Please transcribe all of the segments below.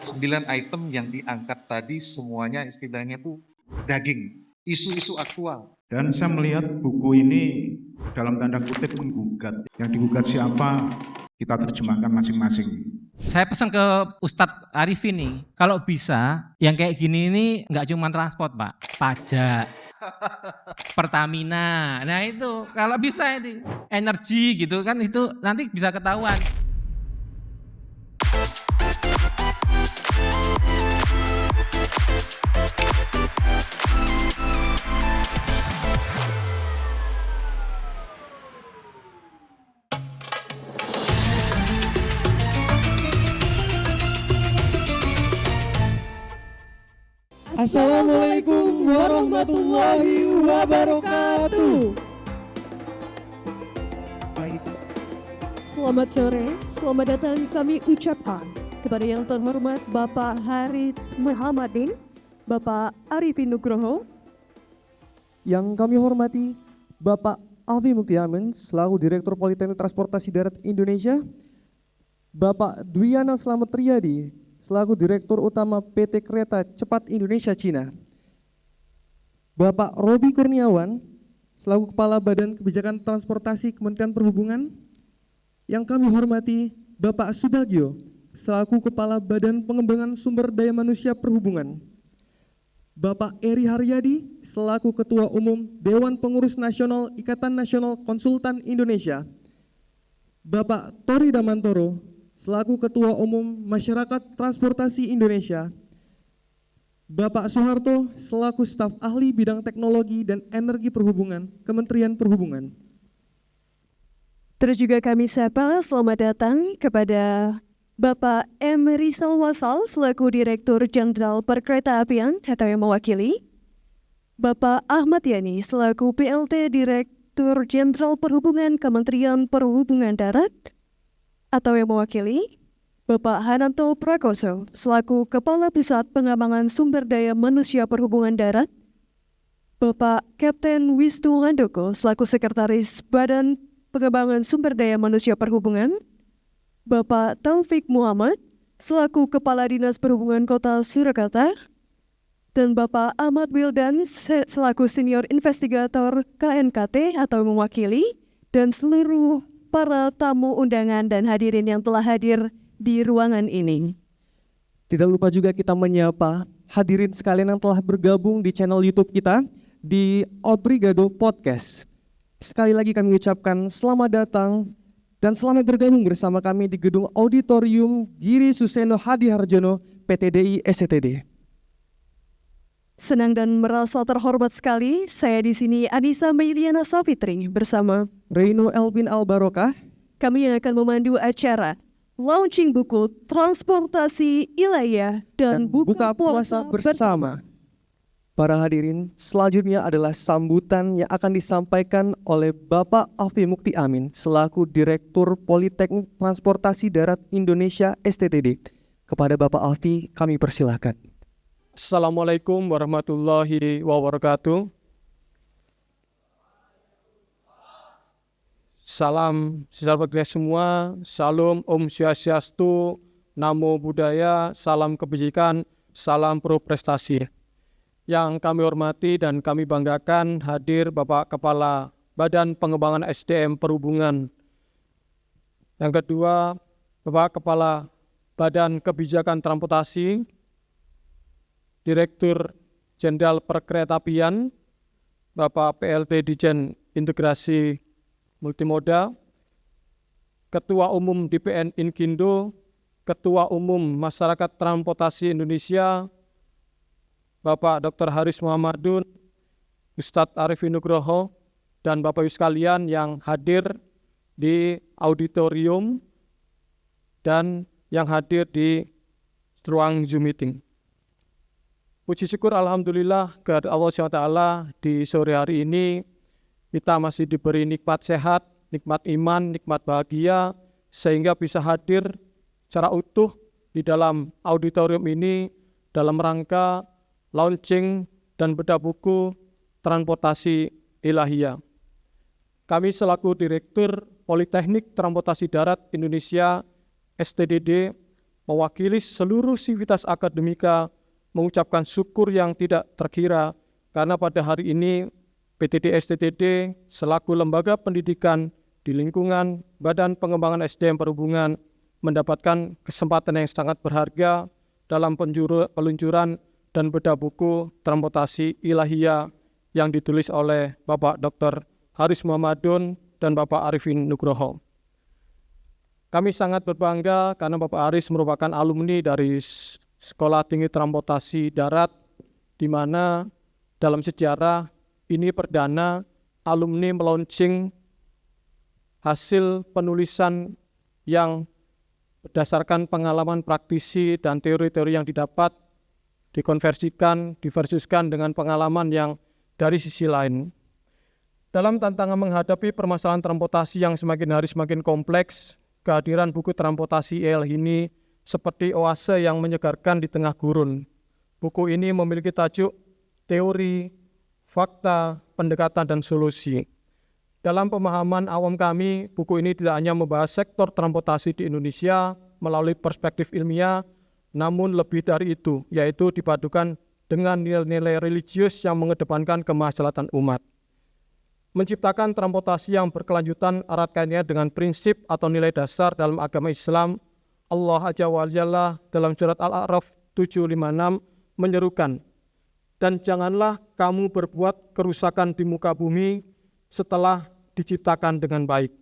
9 item yang diangkat tadi semuanya istilahnya itu daging, isu-isu aktual. Dan saya melihat buku ini dalam tanda kutip menggugat. Yang digugat siapa, kita terjemahkan masing-masing. Saya pesan ke Ustadz Arifin nih, kalau bisa yang kayak gini ini nggak cuma transport Pak, pajak, Pertamina, nah itu kalau bisa itu energi gitu kan itu nanti bisa ketahuan. Assalamualaikum warahmatullahi wabarakatuh. Selamat sore, selamat datang kami ucapkan kepada yang terhormat Bapak Harits Muhammadin, Bapak Arifin Nugroho, Yang kami hormati Bapak Alfi Muktiamen selaku Direktur Politeknik Transportasi Darat Indonesia, Bapak Dwiana Slamet Riyadi selaku Direktur Utama PT Kereta Cepat Indonesia Cina, Bapak Robi Kurniawan selaku Kepala Badan Kebijakan Transportasi Kementerian Perhubungan. Yang kami hormati Bapak Subagio selaku Kepala Badan Pengembangan Sumber Daya Manusia Perhubungan, Bapak Eri Haryadi selaku Ketua Umum Dewan Pengurus Nasional Ikatan Nasional Konsultan Indonesia, Bapak Tori Damantoro selaku Ketua Umum Masyarakat Transportasi Indonesia, Bapak Soeharto selaku Staf Ahli Bidang Teknologi dan Energi Perhubungan, Kementerian Perhubungan. terus juga kami sapa selamat datang kepada Bapak M. Rizal Wasal selaku Direktur Jenderal Perkeretaapian atau yang mewakili, Bapak Ahmad Yani selaku PLT Direktur Jenderal Perhubungan Kementerian Perhubungan Darat atau yang mewakili, Bapak Hananto Prakoso selaku Kepala Pusat Pengembangan Sumber Daya Manusia Perhubungan Darat, Bapak Kapten Wisnu Handoko selaku Sekretaris Badan Pengembangan Sumber Daya Manusia Perhubungan, Bapak Taufik Muhammad selaku Kepala Dinas Perhubungan Kota Surakarta, dan Bapak Ahmad Wildan selaku Senior Investigator KNKT atau mewakili, dan seluruh para tamu undangan dan hadirin yang telah hadir di ruangan ini. Tidak lupa juga kita menyapa hadirin sekalian yang telah bergabung di channel YouTube kita di Obrigado Podcast. Sekali lagi kami ucapkan selamat datang dan selamat bergabung bersama kami di Gedung Auditorium Giri Suseno Hadi Harjono PTDI SCTD. Senang dan merasa terhormat sekali, saya di sini Anissa Meiliana Safitri bersama Reino Elvin Albarokah. kami yang akan memandu acara launching buku Transportasi Ilahiyah dan buka puasa bersama. Para hadirin, selanjutnya adalah sambutan yang akan disampaikan oleh Bapak Alfi Muktiamen selaku Direktur Politeknik Transportasi Darat Indonesia STTD. Kepada Bapak Alfi, kami persilahkan. Assalamualaikum warahmatullahi wabarakatuh. Salam sejahtera semua, salam Om Swastiastu, Namo Buddhaya, salam kebajikan, salam pro prestasi. Yang kami hormati dan kami banggakan hadir Bapak Kepala Badan Pengembangan SDM Perhubungan. Yang kedua, Bapak Kepala Badan Kebijakan Transportasi, Direktur Jenderal Perkeretaapian, Bapak PLT Dijen Integrasi Multimoda, Ketua Umum DPN Inkindo, Ketua Umum Masyarakat Transportasi Indonesia, Bapak Dr. Haris Muhammadun, Ustadz Arifin Nugroho, dan Bapak Ibu sekalian yang hadir di auditorium dan yang hadir di ruang Zoom meeting. Puji syukur Alhamdulillah kepada Allah SWT di sore hari ini kita masih diberi nikmat sehat, nikmat iman, nikmat bahagia, sehingga bisa hadir secara utuh di dalam auditorium ini dalam rangka launching dan bedah buku Transportasi Ilahiyah. Kami selaku Direktur Politeknik Transportasi Darat Indonesia STDD mewakili seluruh sivitas akademika mengucapkan syukur yang tidak terkira karena pada hari ini PTD STTD selaku lembaga pendidikan di lingkungan Badan Pengembangan SDM Perhubungan mendapatkan kesempatan yang sangat berharga dalam peluncuran dan bedah buku Transportasi Ilahiyah yang ditulis oleh Bapak Dr. Haris Muhammadun dan Bapak Arifin Nugroho. Kami sangat berbangga karena Bapak Haris merupakan alumni dari Sekolah Tinggi Transportasi Darat, di mana dalam sejarah ini perdana alumni melaunching hasil penulisan yang berdasarkan pengalaman praktisi dan teori-teori yang didapat dikonversikan, diversuskan dengan pengalaman yang dari sisi lain. Dalam tantangan menghadapi permasalahan transportasi yang semakin hari semakin kompleks, kehadiran buku transportasi IL ini seperti oase yang menyegarkan di tengah gurun. Buku ini memiliki tajuk teori, fakta, pendekatan, dan solusi. Dalam pemahaman awam kami, buku ini tidak hanya membahas sektor transportasi di Indonesia melalui perspektif ilmiah, namun lebih dari itu, yaitu dipadukan dengan nilai-nilai religius yang mengedepankan kemaslahatan umat. Menciptakan transportasi yang berkelanjutan erat kaitannya dengan prinsip atau nilai dasar dalam agama Islam. Allah Azza wa Jalla dalam surat Al-A'raf 756 menyerukan, dan janganlah kamu berbuat kerusakan di muka bumi setelah diciptakan dengan baik.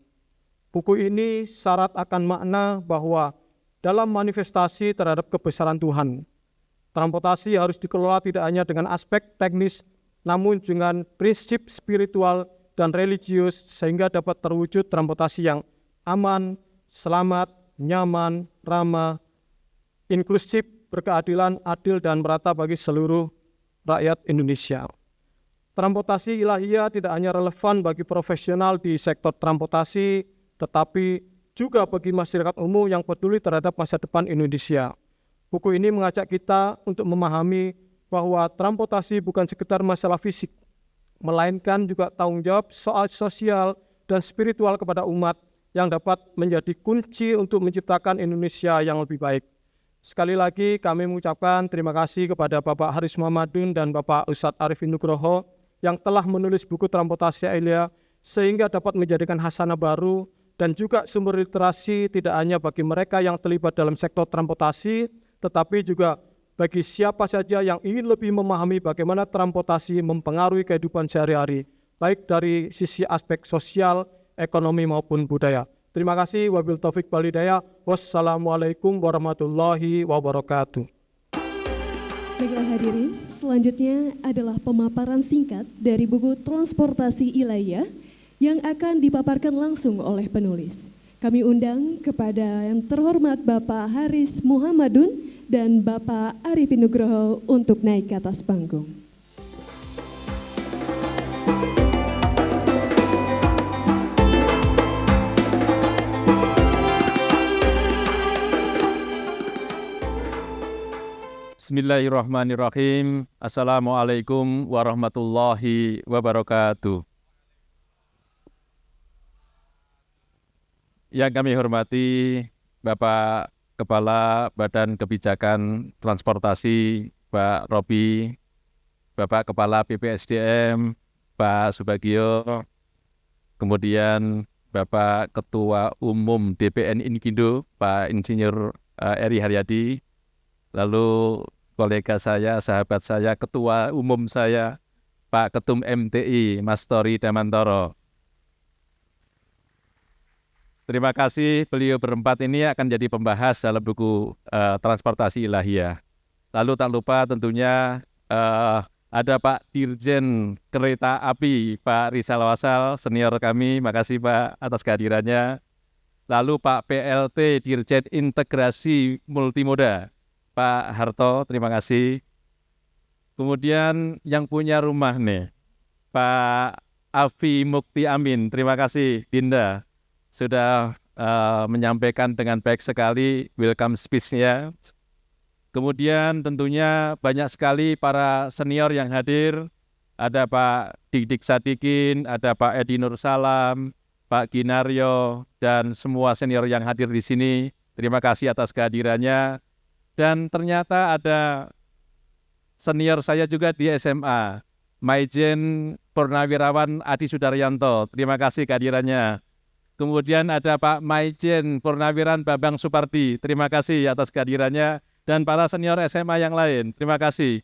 Buku ini syarat akan makna bahwa dalam manifestasi terhadap kebesaran Tuhan, transportasi harus dikelola tidak hanya dengan aspek teknis, namun dengan prinsip spiritual dan religius sehingga dapat terwujud transportasi yang aman, selamat, nyaman, ramah, inklusif, berkeadilan, adil, dan merata bagi seluruh rakyat Indonesia. Transportasi ilahiyah tidak hanya relevan bagi profesional di sektor transportasi, tetapi juga bagi masyarakat umum yang peduli terhadap masa depan Indonesia. Buku ini mengajak kita untuk memahami bahwa transportasi bukan sekedar masalah fisik, melainkan juga tanggung jawab soal sosial dan spiritual kepada umat yang dapat menjadi kunci untuk menciptakan Indonesia yang lebih baik. Sekali lagi kami mengucapkan terima kasih kepada Bapak Haris Muhammadun dan Bapak Ustadz Arifin Nugroho yang telah menulis buku Transportasi Ilahiyah sehingga dapat menjadikan hasanah baru dan juga sumber literasi tidak hanya bagi mereka yang terlibat dalam sektor transportasi, tetapi juga bagi siapa saja yang ingin lebih memahami bagaimana transportasi mempengaruhi kehidupan sehari-hari, baik dari sisi aspek sosial, ekonomi maupun budaya. Terima kasih. Wabil taufik wal hidayah. Wassalamualaikum warahmatullahi wabarakatuh. Baiklah hadirin, selanjutnya adalah pemaparan singkat dari buku Transportasi Ilahiyah yang akan dipaparkan langsung oleh penulis. Kami undang kepada yang terhormat Bapak Haris Muhammadun dan Bapak Arifin Nugroho untuk naik ke atas panggung. Bismillahirrahmanirrahim. Assalamualaikum warahmatullahi wabarakatuh. Yang kami hormati Bapak Kepala Badan Kebijakan Transportasi, Pak Robi, Bapak Kepala BPSDM, Pak Subagio, kemudian Bapak Ketua Umum DPN Inkindo, Pak Insinyur Eri Haryadi, lalu kolega saya, sahabat saya, Ketua Umum saya, Pak Ketum MTI, Mas Tori Damantoro. Terima kasih, beliau berempat ini akan jadi pembahas dalam buku Transportasi Ilahiyah. Lalu tak lupa tentunya ada Pak Dirjen Kereta Api, Pak Rizal Wasal, senior kami, makasih Pak atas kehadirannya. Lalu Pak PLT Dirjen Integrasi Multimoda, Pak Harto, terima kasih. Kemudian yang punya rumah nih, Pak Afi Mukti Amin, terima kasih Dinda. Sudah menyampaikan dengan baik sekali welcome speech-nya. Kemudian tentunya banyak sekali para senior yang hadir. Ada Pak Dik Sadikin, ada Pak Edi Nursalam, Pak Ginaryo, dan semua senior yang hadir di sini. Terima kasih atas kehadirannya. Dan ternyata ada senior saya juga di SMA, Maijen Purnawirawan Adi Sudaryanto. Terima kasih kehadirannya. Kemudian ada Pak Maijen Purnawirawan Bambang Supardi. Terima kasih atas kehadirannya. Dan para senior SMA yang lain. Terima kasih.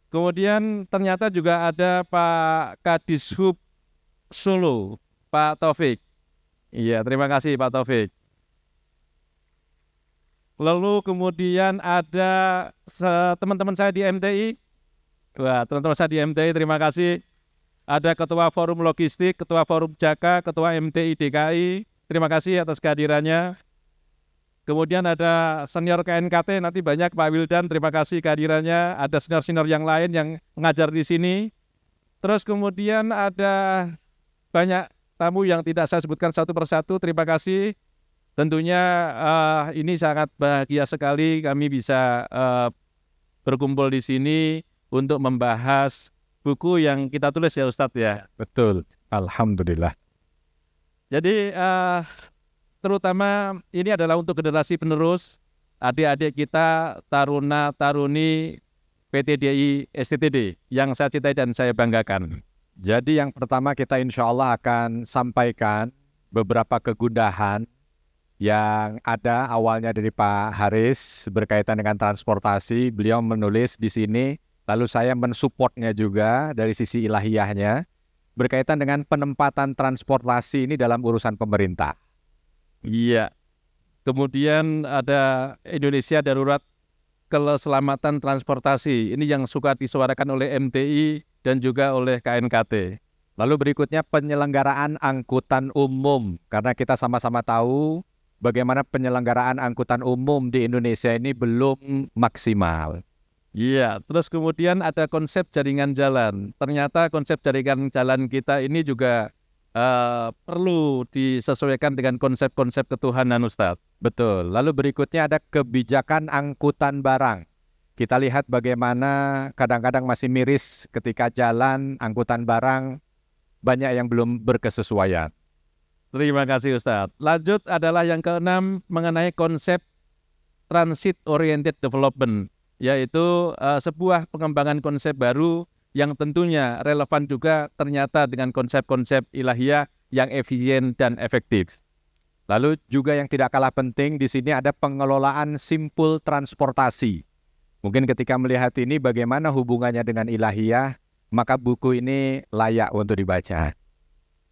Kemudian ternyata juga ada Pak Kadishub Solo, Pak Taufik. Iya, terima kasih Pak Taufik. Lalu kemudian ada teman-teman saya di MTI. Wah, teman-teman saya di MTI, terima kasih. Ada Ketua Forum Logistik, Ketua Forum Jaka, Ketua MTI DKI. Terima kasih atas kehadirannya. Kemudian ada senior KNKT, nanti banyak Pak Wildan, terima kasih kehadirannya. Ada senior-senior yang lain yang mengajar di sini. Terus kemudian ada banyak tamu yang tidak saya sebutkan satu persatu, terima kasih. Tentunya ini sangat bahagia sekali kami bisa berkumpul di sini untuk membahas buku yang kita tulis ya Ustadz ya. Betul, alhamdulillah. Jadi terutama ini adalah untuk generasi penerus, adik-adik kita, taruna-taruni PTDI STTD yang saya cintai dan saya banggakan. Jadi yang pertama kita insya Allah akan sampaikan beberapa kegundahan yang ada awalnya dari Pak Haris berkaitan dengan transportasi. Beliau menulis di sini, lalu saya mensupportnya juga dari sisi ilahiyahnya berkaitan dengan penempatan transportasi ini dalam urusan pemerintah. Iya. Kemudian ada Indonesia Darurat Keselamatan Transportasi. Ini yang suka disuarakan oleh MTI dan juga oleh KNKT. Lalu berikutnya penyelenggaraan angkutan umum. Karena kita sama-sama tahu bagaimana penyelenggaraan angkutan umum di Indonesia ini belum maksimal. Iya, terus kemudian ada konsep jaringan jalan. Ternyata konsep jaringan jalan kita ini juga perlu disesuaikan dengan konsep-konsep ketuhanan Ustadz. Betul. Lalu berikutnya ada kebijakan angkutan barang. Kita lihat bagaimana kadang-kadang masih miris ketika jalan angkutan barang banyak yang belum berkesesuaian. Terima kasih Ustadz. Lanjut adalah yang keenam mengenai konsep transit oriented development, yaitu sebuah pengembangan konsep baru yang tentunya relevan juga ternyata dengan konsep-konsep ilahiyah yang efisien dan efektif. Lalu juga yang tidak kalah penting di sini ada pengelolaan simpul transportasi. Mungkin ketika melihat ini bagaimana hubungannya dengan ilahiyah, maka buku ini layak untuk dibaca.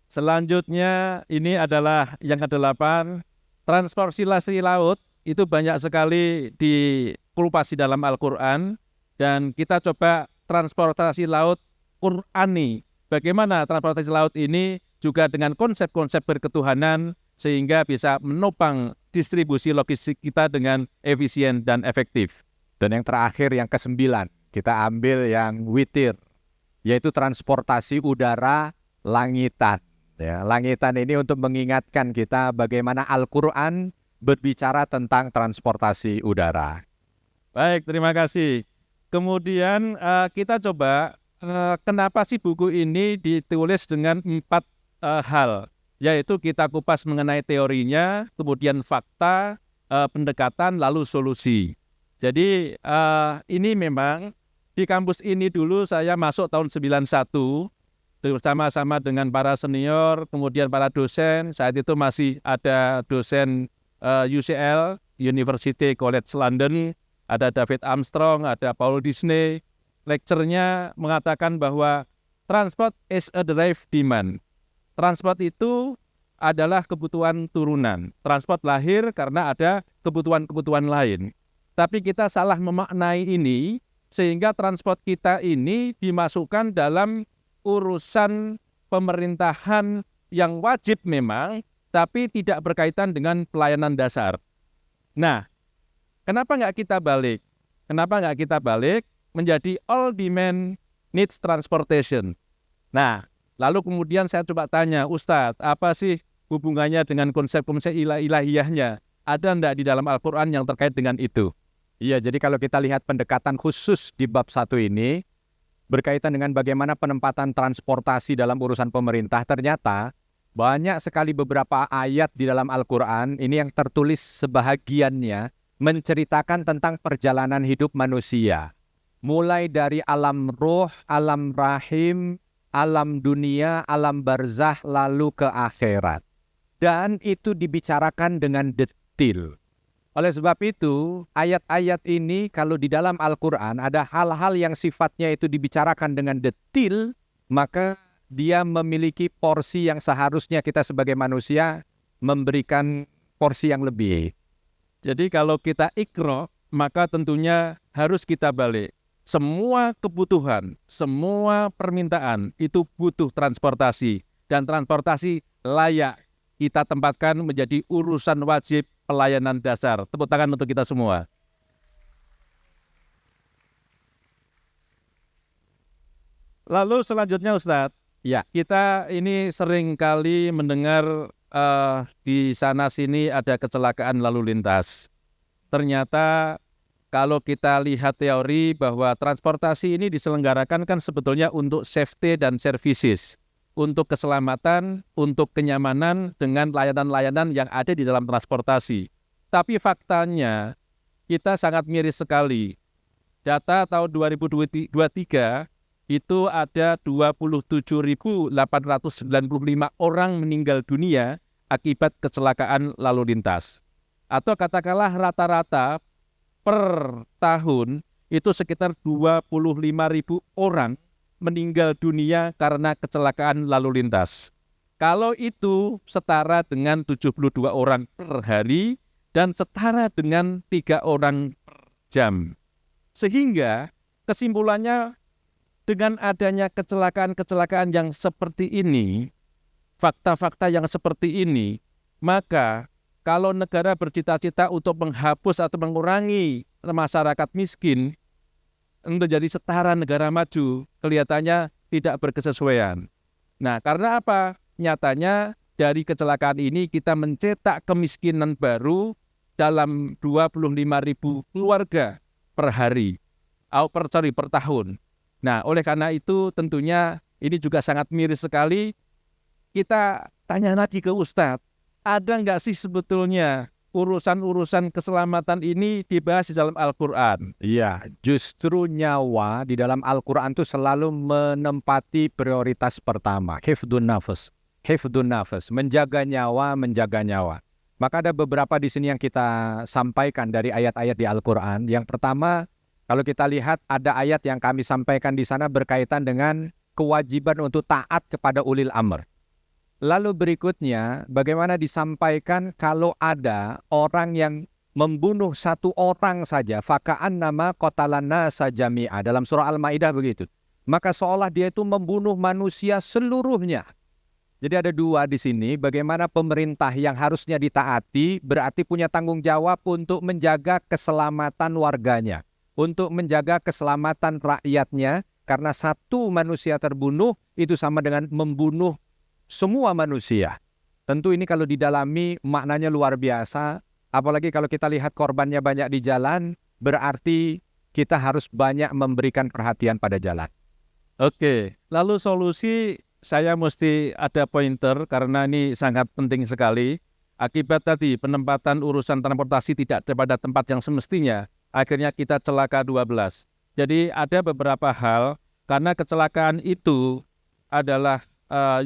Selanjutnya ini adalah yang ke-8, transportasi laut itu banyak sekali dikulpasi dalam Al-Quran dan kita coba transportasi laut Qur'ani. Bagaimana transportasi laut ini juga dengan konsep-konsep berketuhanan sehingga bisa menopang distribusi logistik kita dengan efisien dan efektif. Dan yang terakhir yang ke-9, kita ambil yang witir, yaitu transportasi udara langitan. Ya, langitan ini untuk mengingatkan kita bagaimana Al-Quran berbicara tentang transportasi udara. Baik, terima kasih. Kemudian kita coba kenapa sih buku ini ditulis dengan 4 hal, yaitu kita kupas mengenai teorinya, kemudian fakta, pendekatan, lalu solusi. Jadi ini memang di kampus ini dulu saya masuk tahun 91 bersama-sama dengan para senior, kemudian para dosen. Saat itu masih ada dosen UCL, University College London, ada David Armstrong, ada Paul Disney. Lecture-nya mengatakan bahwa transport is a derived demand. Transport itu adalah kebutuhan turunan. Transport lahir karena ada kebutuhan-kebutuhan lain. Tapi kita salah memaknai ini sehingga transport kita ini dimasukkan dalam urusan pemerintahan yang wajib memang, tapi tidak berkaitan dengan pelayanan dasar. Nah, kenapa nggak kita balik? Kenapa nggak kita balik menjadi all demand needs transportation? Nah, lalu kemudian saya coba tanya, Ustadz, apa sih hubungannya dengan konsep-konsep ilahiyahnya? Ada enggak di dalam Al-Quran yang terkait dengan itu? Iya, jadi kalau kita lihat pendekatan khusus di bab 1 ini, berkaitan dengan bagaimana penempatan transportasi dalam urusan pemerintah, ternyata Banyak sekali beberapa ayat di dalam Al-Quran, ini yang tertulis sebahagiannya, menceritakan tentang perjalanan hidup manusia. Mulai dari alam roh, alam rahim, alam dunia, alam barzah, lalu ke akhirat. Dan itu dibicarakan dengan detil. Oleh sebab itu, ayat-ayat ini kalau di dalam Al-Quran ada hal-hal yang sifatnya itu dibicarakan dengan detil, maka dia memiliki porsi yang seharusnya kita sebagai manusia memberikan porsi yang lebih. Jadi kalau kita ikro, maka tentunya harus kita balik. Semua kebutuhan, semua permintaan itu butuh transportasi. Dan transportasi layak kita tempatkan menjadi urusan wajib pelayanan dasar. Tepuk tangan untuk kita semua. Lalu selanjutnya Ustadz, ya kita ini sering kali mendengar di sana-sini ada kecelakaan lalu lintas. Ternyata kalau kita lihat teori bahwa transportasi ini diselenggarakan kan sebetulnya untuk safety dan services. Untuk keselamatan, untuk kenyamanan dengan layanan-layanan yang ada di dalam transportasi. Tapi faktanya kita sangat miris sekali. Data tahun 2023 itu ada 27.895 orang meninggal dunia akibat kecelakaan lalu lintas. Atau katakanlah rata-rata per tahun itu sekitar 25.000 orang meninggal dunia karena kecelakaan lalu lintas. Kalau itu setara dengan 72 orang per hari dan setara dengan 3 orang per jam. Sehingga kesimpulannya dengan adanya kecelakaan-kecelakaan yang seperti ini, fakta-fakta yang seperti ini, maka kalau negara bercita-cita untuk menghapus atau mengurangi masyarakat miskin, untuk jadi setara negara maju, kelihatannya tidak berkesesuaian. Nah, karena apa? Nyatanya dari kecelakaan ini kita mencetak kemiskinan baru dalam 25.000 keluarga per hari, per tahun. Nah, oleh karena itu tentunya ini juga sangat miris sekali. Kita tanya lagi ke Ustadz, ada nggak sih sebetulnya urusan-urusan keselamatan ini dibahas di dalam Al-Quran? Iya, justru nyawa di dalam Al-Quran itu selalu menempati prioritas pertama. Hifdun nafas, menjaga nyawa, menjaga nyawa. Maka ada beberapa di sini yang kita sampaikan dari ayat-ayat di Al-Quran. Yang pertama, kalau kita lihat ada ayat yang kami sampaikan di sana berkaitan dengan kewajiban untuk taat kepada ulil amr. Lalu berikutnya, bagaimana disampaikan kalau ada orang yang membunuh satu orang saja, faka'an nama qatalana sajami'a, dalam surah Al-Maidah begitu. Maka seolah dia itu membunuh manusia seluruhnya. Jadi ada dua di sini, bagaimana pemerintah yang harusnya ditaati berarti punya tanggung jawab untuk menjaga keselamatan warganya, untuk menjaga keselamatan rakyatnya, karena satu manusia terbunuh itu sama dengan membunuh semua manusia. Tentu ini kalau didalami maknanya luar biasa, apalagi kalau kita lihat korbannya banyak di jalan, berarti kita harus banyak memberikan perhatian pada jalan. Oke, lalu solusi saya mesti ada pointer karena ini sangat penting sekali. Akibat tadi penempatan urusan transportasi tidak pada tempat yang semestinya, akhirnya kita celaka 12. Jadi ada beberapa hal, karena kecelakaan itu adalah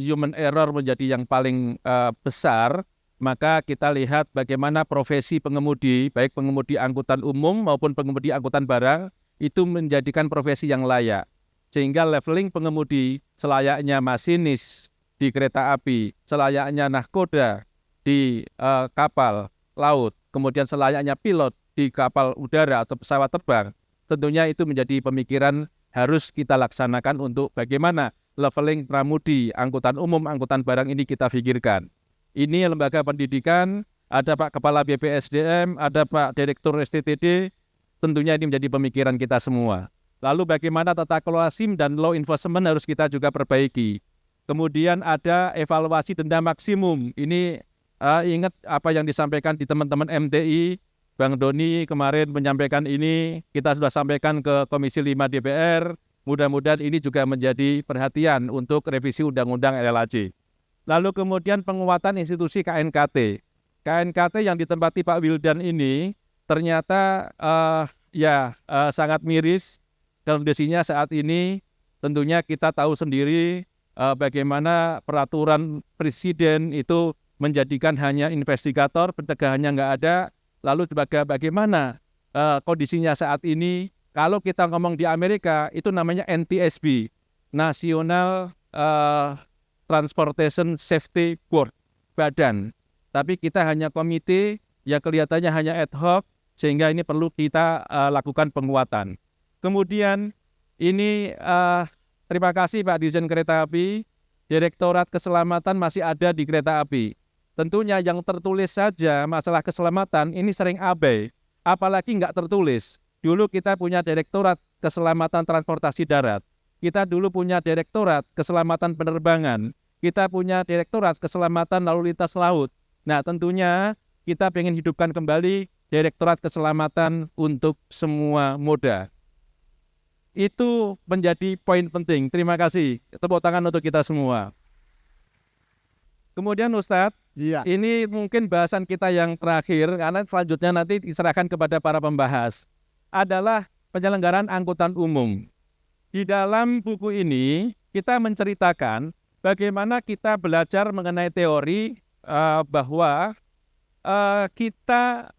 human error menjadi yang paling besar, maka kita lihat bagaimana profesi pengemudi, baik pengemudi angkutan umum maupun pengemudi angkutan barang, itu menjadikan profesi yang layak. Sehingga leveling pengemudi selayaknya masinis di kereta api, selayaknya nahkoda di kapal laut, kemudian selayaknya pilot di kapal udara atau pesawat terbang, tentunya itu menjadi pemikiran harus kita laksanakan untuk bagaimana leveling pramudi, angkutan umum, angkutan barang ini kita pikirkan. Ini lembaga pendidikan, ada Pak Kepala BPSDM, ada Pak Direktur STTD, tentunya ini menjadi pemikiran kita semua. Lalu bagaimana tata kelola SIM dan law enforcement harus kita juga perbaiki. Kemudian ada evaluasi denda maksimum. Ini ingat apa yang disampaikan di teman-teman MTI, Bang Doni kemarin menyampaikan ini, kita sudah sampaikan ke Komisi 5 DPR, mudah-mudahan ini juga menjadi perhatian untuk revisi Undang-Undang LLAJ. Lalu kemudian penguatan institusi KNKT. KNKT yang ditempati Pak Wildan ini ternyata sangat miris kondisinya saat ini. Tentunya kita tahu sendiri bagaimana peraturan presiden itu menjadikan hanya investigator, pencegahannya nggak ada. Lalu bagaimana kondisinya saat ini? Kalau kita ngomong di Amerika, itu namanya NTSB, National Transportation Safety Board, badan. Tapi kita hanya komite, ya kelihatannya hanya ad hoc, sehingga ini perlu kita lakukan penguatan. Kemudian ini terima kasih Pak Dirjen Kereta Api, Direktorat Keselamatan masih ada di kereta api. Tentunya yang tertulis saja masalah keselamatan ini sering abai, apalagi nggak tertulis. Dulu kita punya Direktorat Keselamatan Transportasi Darat, kita dulu punya Direktorat Keselamatan Penerbangan, kita punya Direktorat Keselamatan Lalu Lintas Laut. Nah tentunya kita ingin hidupkan kembali Direktorat Keselamatan untuk semua moda. Itu menjadi poin penting. Terima kasih. Tepuk tangan untuk kita semua. Kemudian Ustadz, ini mungkin bahasan kita yang terakhir, karena selanjutnya nanti diserahkan kepada para pembahas, adalah penyelenggaraan angkutan umum. Di dalam buku ini, kita menceritakan bagaimana kita belajar mengenai teori bahwa kita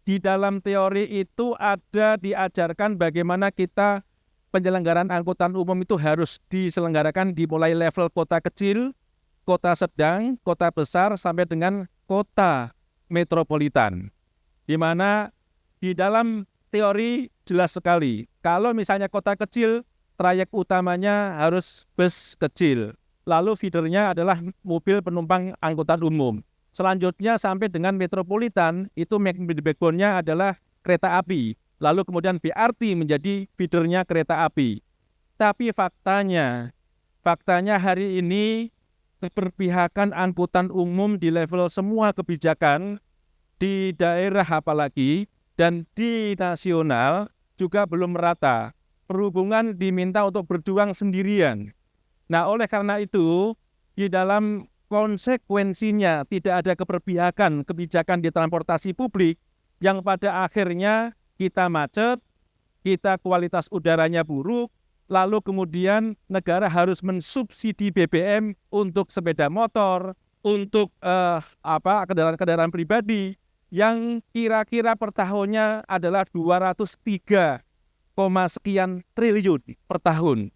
di dalam teori itu ada diajarkan bagaimana kita penyelenggaraan angkutan umum itu harus diselenggarakan dimulai level kota kecil, kota sedang, kota besar, sampai dengan kota metropolitan. Di mana di dalam teori jelas sekali, kalau misalnya kota kecil, trayek utamanya harus bus kecil. Lalu feedernya adalah mobil penumpang angkutan umum. Selanjutnya sampai dengan metropolitan, itu backbone-nya adalah kereta api. Lalu kemudian BRT menjadi feedernya kereta api. Tapi faktanya hari ini keberpihakan angkutan umum di level semua kebijakan, di daerah apalagi, dan di nasional juga belum merata. Perhubungan diminta untuk berjuang sendirian. Nah, oleh karena itu, di dalam konsekuensinya tidak ada keberpihakan kebijakan di transportasi publik yang pada akhirnya kita macet, kita kualitas udaranya buruk, lalu kemudian negara harus mensubsidi BBM untuk sepeda motor, untuk kendaraan-kendaraan pribadi yang kira-kira per tahunnya adalah 203, sekian triliun per tahun.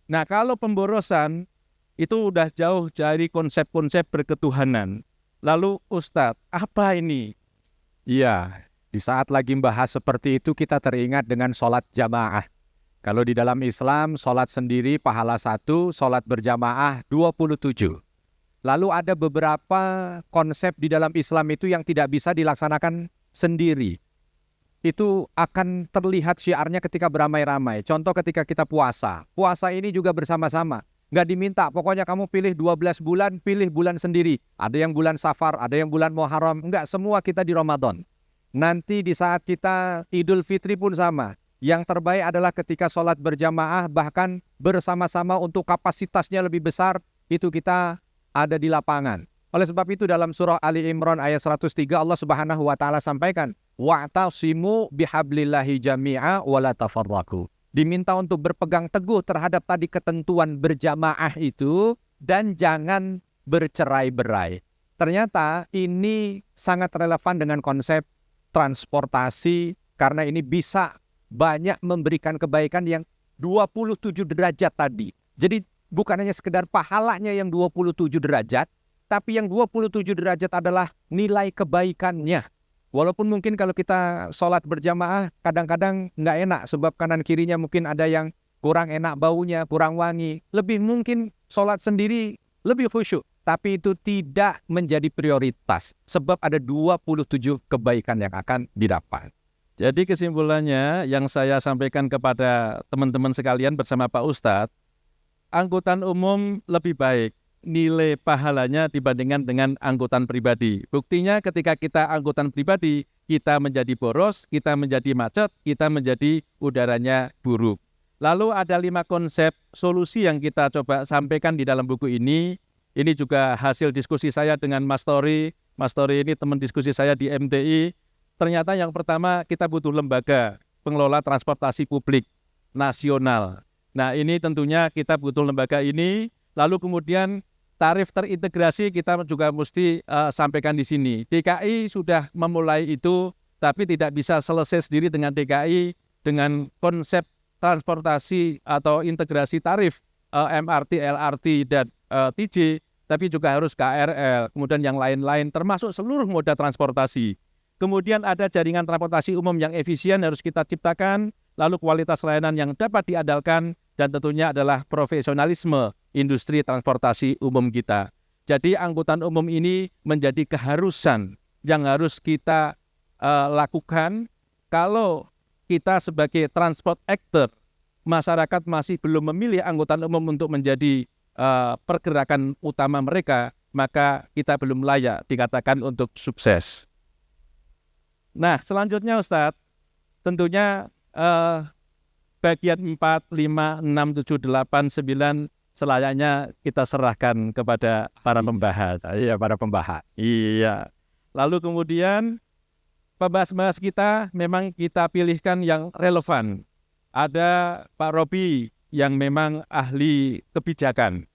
Nah, kalau pemborosan itu udah jauh dari konsep-konsep berketuhanan. Lalu Ustadz, apa ini? Iya, di saat lagi membahas seperti itu kita teringat dengan sholat jamaah. Kalau di dalam Islam, sholat sendiri pahala 1, sholat berjamaah 27. Lalu ada beberapa konsep di dalam Islam itu yang tidak bisa dilaksanakan sendiri. Itu akan terlihat syiarnya ketika beramai-ramai. Contoh ketika kita puasa. Puasa ini juga bersama-sama. Nggak diminta, pokoknya kamu pilih 12 bulan, pilih bulan sendiri. Ada yang bulan Safar, ada yang bulan Muharram. Enggak, semua kita di Ramadan. Nanti di saat kita Idul Fitri pun sama. Yang terbaik adalah ketika sholat berjamaah, bahkan bersama-sama untuk kapasitasnya lebih besar, itu kita ada di lapangan. Oleh sebab itu dalam surah Ali Imran ayat 103 Allah Subhanahu wa taala sampaikan, "Wa'tasimu bihablillahi jami'a wa la tafarraqu." Diminta untuk berpegang teguh terhadap tadi ketentuan berjamaah itu dan jangan bercerai-berai. Ternyata ini sangat relevan dengan konsep transportasi karena ini bisa banyak memberikan kebaikan yang 27 derajat tadi. Jadi bukan hanya sekedar pahalanya yang 27 derajat, tapi yang 27 derajat adalah nilai kebaikannya. Walaupun mungkin kalau kita sholat berjamaah kadang-kadang nggak enak sebab kanan kirinya mungkin ada yang kurang enak baunya, kurang wangi. Lebih mungkin sholat sendiri lebih khusyuk. Tapi itu tidak menjadi prioritas sebab ada 27 kebaikan yang akan didapat. Jadi kesimpulannya yang saya sampaikan kepada teman-teman sekalian bersama Pak Ustadz, angkutan umum lebih baik nilai pahalanya dibandingkan dengan angkutan pribadi. Buktinya ketika kita angkutan pribadi, kita menjadi boros, kita menjadi macet, kita menjadi udaranya buruk. Lalu ada 5 konsep solusi yang kita coba sampaikan di dalam buku ini. Ini juga hasil diskusi saya dengan Mas Tori. Mas Tori ini teman diskusi saya di MTI. Ternyata yang pertama kita butuh lembaga pengelola transportasi publik nasional. Nah, ini tentunya kita butuh lembaga ini. Lalu kemudian tarif terintegrasi kita juga mesti sampaikan di sini. DKI sudah memulai itu, tapi tidak bisa selesai sendiri dengan DKI dengan konsep transportasi atau integrasi tarif MRT, LRT, dan TJ, tapi juga harus KRL, kemudian yang lain-lain termasuk seluruh moda transportasi. Kemudian ada jaringan transportasi umum yang efisien harus kita ciptakan, lalu kualitas layanan yang dapat diandalkan, dan tentunya adalah profesionalisme industri transportasi umum kita. Jadi angkutan umum ini menjadi keharusan yang harus kita lakukan. Kalau kita sebagai transport actor, masyarakat masih belum memilih angkutan umum untuk menjadi pergerakan utama mereka, maka kita belum layak dikatakan untuk sukses. Nah, selanjutnya Ustadz, tentunya bagian 4, 5, 6, 7, 8, 9 selayaknya kita serahkan kepada para pembahas. Iya, para pembahas. Iya. Lalu kemudian pembahas-pembahas kita memang kita pilihkan yang relevan. Ada Pak Robi yang memang ahli kebijakan.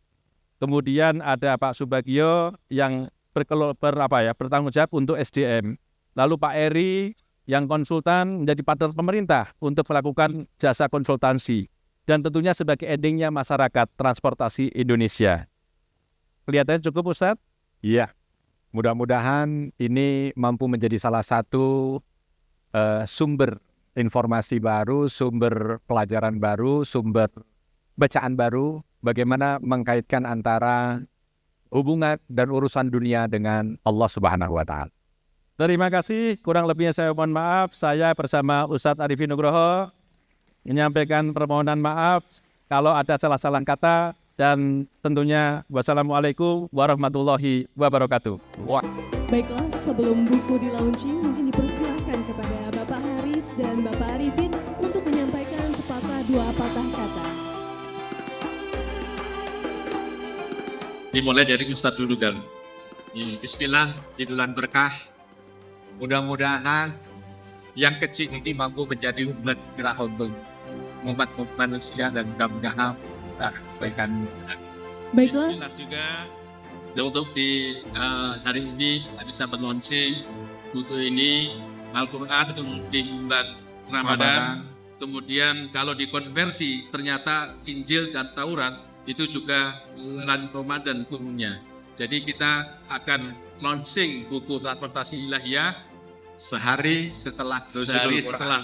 Kemudian ada Pak Subagio yang bertanggung jawab untuk SDM. Lalu Pak Eri yang konsultan menjadi partner pemerintah untuk melakukan jasa konsultansi. Dan tentunya sebagai endingnya masyarakat transportasi Indonesia. Kelihatannya cukup Ustadz? Iya. Mudah-mudahan ini mampu menjadi salah satu sumber informasi baru, sumber pelajaran baru, sumber bacaan baru, bagaimana mengkaitkan antara hubungan dan urusan dunia dengan Allah Subhanahu wa Ta'ala. Terima kasih, kurang lebihnya saya mohon maaf. Saya bersama Ustadz Arifin Nugroho menyampaikan permohonan maaf kalau ada salah-salah kata, dan tentunya wassalamualaikum warahmatullahi wabarakatuh. Baiklah, sebelum buku di launching, mungkin dipersilahkan kepada Bapak Haris dan Bapak Arifin untuk menyampaikan sepatah dua patah kata. Dimulai dari Ustadz dulu kan. Bismillah, di bulan berkah. Mudah-mudahan yang kecil ini mampu menjadi umat gerak untuk umat manusia dan mudah-mudahan kebaikan. Baiklah. Bismillah juga untuk di hari ini bisa meluncurkan buku ini Al-Quran di bulan Ramadan. Kemudian kalau dikonversi ternyata Injil dan Taurat itu juga bulan Ramadan turunnya. Jadi kita akan launching buku transportasi ilahiyah sehari setelah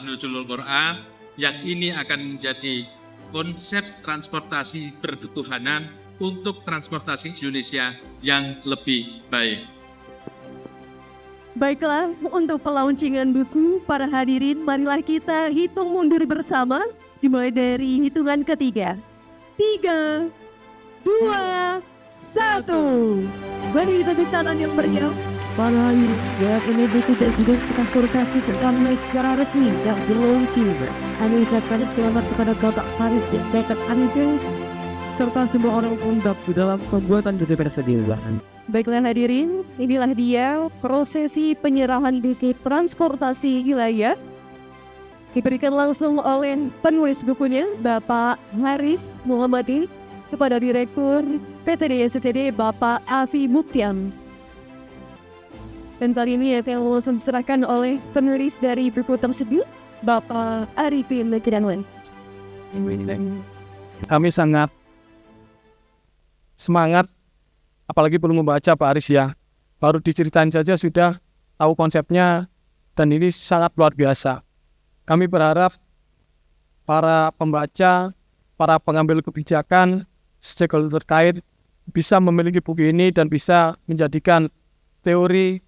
Nuzulul Quran, yang ini akan menjadi konsep transportasi berketuhanan untuk transportasi Indonesia yang lebih baik. Baiklah, untuk pelauncingan buku, para hadirin marilah kita hitung mundur bersama, dimulai dari hitungan ketiga. 3, 2, 1. Beri tepuk tangan yang meriah. Para hadirin, saat ini buku dan juga transportasi terkait secara resmi yang di-launching. Kami ucapkan selamat kepada Bapak Haris dan Bapak Arifin serta semua orang undang di dalam pembuatan buku tersebut. Baiklah hadirin, inilah dia prosesi penyerahan buku transportasi wilayah diberikan langsung oleh penulis bukunya Bapak Haris Muhammadi kepada Direktur PTD STD Bapak Afi Muktian. Dan kali ini akan langsung diserahkan oleh penulis dari buku tersebut Bapak Arifin Nugroho. Kami sangat semangat, apalagi belum membaca Pak Aris ya. Baru diceritain saja sudah tahu konsepnya, dan ini sangat luar biasa. Kami berharap para pembaca, para pengambil kebijakan, stakeholder terkait bisa memiliki buku ini dan bisa menjadikan teori,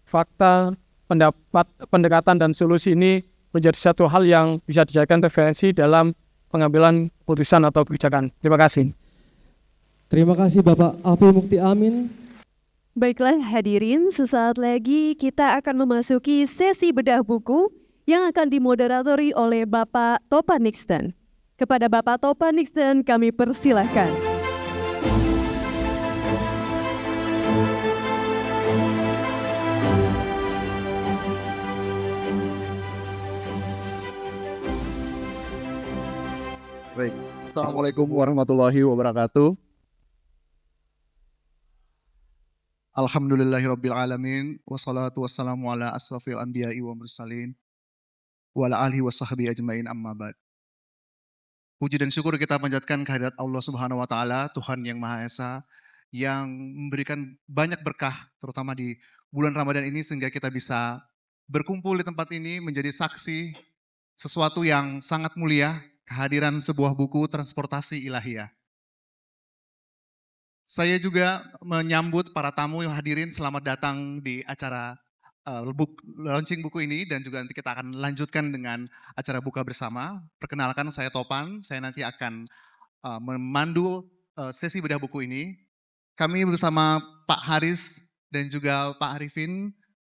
fakta, pendapat, pendekatan, dan solusi ini menjadi satu hal yang bisa dijadikan referensi dalam pengambilan putusan atau kebijakan. Terima kasih. Terima kasih Bapak Afi Mukti Amin. Baiklah hadirin, sesaat lagi kita akan memasuki sesi bedah buku yang akan dimoderatori oleh Bapak Topan Nixon. Kepada Bapak Topan Nixon kami persilahkan. Baik, Assalamualaikum warahmatullahi wabarakatuh. Alhamdulillahirabbil alamin wassalatu wassalamu ala asrofil anbiya'i wa mursalin wa ala alihi washabbihi ajmain amma ba'd. Puji dan syukur kita panjatkan kehadirat Allah Subhanahu wa taala, Tuhan yang Maha Esa yang memberikan banyak berkah terutama di bulan Ramadan ini sehingga kita bisa berkumpul di tempat ini menjadi saksi sesuatu yang sangat mulia, kehadiran sebuah buku transportasi ilahiyah. Saya juga menyambut para tamu yang hadirin, selamat datang di acara launching buku ini dan juga nanti kita akan lanjutkan dengan acara buka bersama. Perkenalkan, saya Topan, saya nanti akan memandu sesi bedah buku ini. Kami bersama Pak Haris dan juga Pak Arifin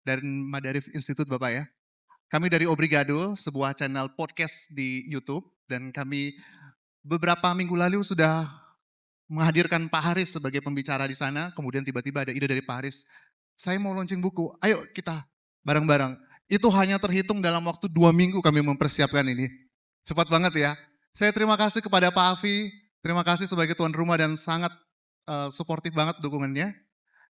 dari Madarif Institute Bapak ya. Kami dari Obrigado, sebuah channel podcast di YouTube, dan kami beberapa minggu lalu sudah menghadirkan Pak Haris sebagai pembicara di sana, kemudian tiba-tiba ada ide dari Pak Haris, saya mau launching buku, ayo kita bareng-bareng. Itu hanya terhitung dalam waktu 2 minggu kami mempersiapkan ini. Cepat banget ya. Saya terima kasih kepada Pak Afi, terima kasih sebagai tuan rumah dan sangat suportif banget dukungannya.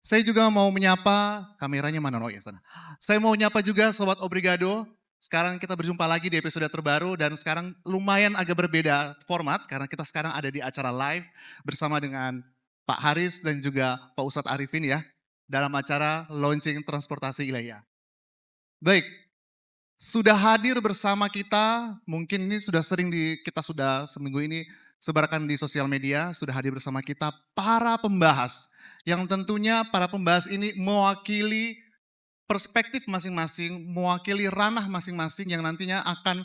Saya juga mau menyapa, kameranya mana? Oh ya sana. Saya mau menyapa juga Sobat Obrigado. Sekarang kita berjumpa lagi di episode terbaru dan sekarang lumayan agak berbeda format karena kita sekarang ada di acara live bersama dengan Pak Haris dan juga Pak Ustadz Arifin ya dalam acara launching transportasi ilahiyah. Baik, sudah hadir bersama kita, mungkin ini sudah sering kita sudah seminggu ini sebarkan di sosial media, sudah hadir bersama kita para pembahas yang tentunya para pembahas ini mewakili perspektif masing-masing, mewakili ranah masing-masing yang nantinya akan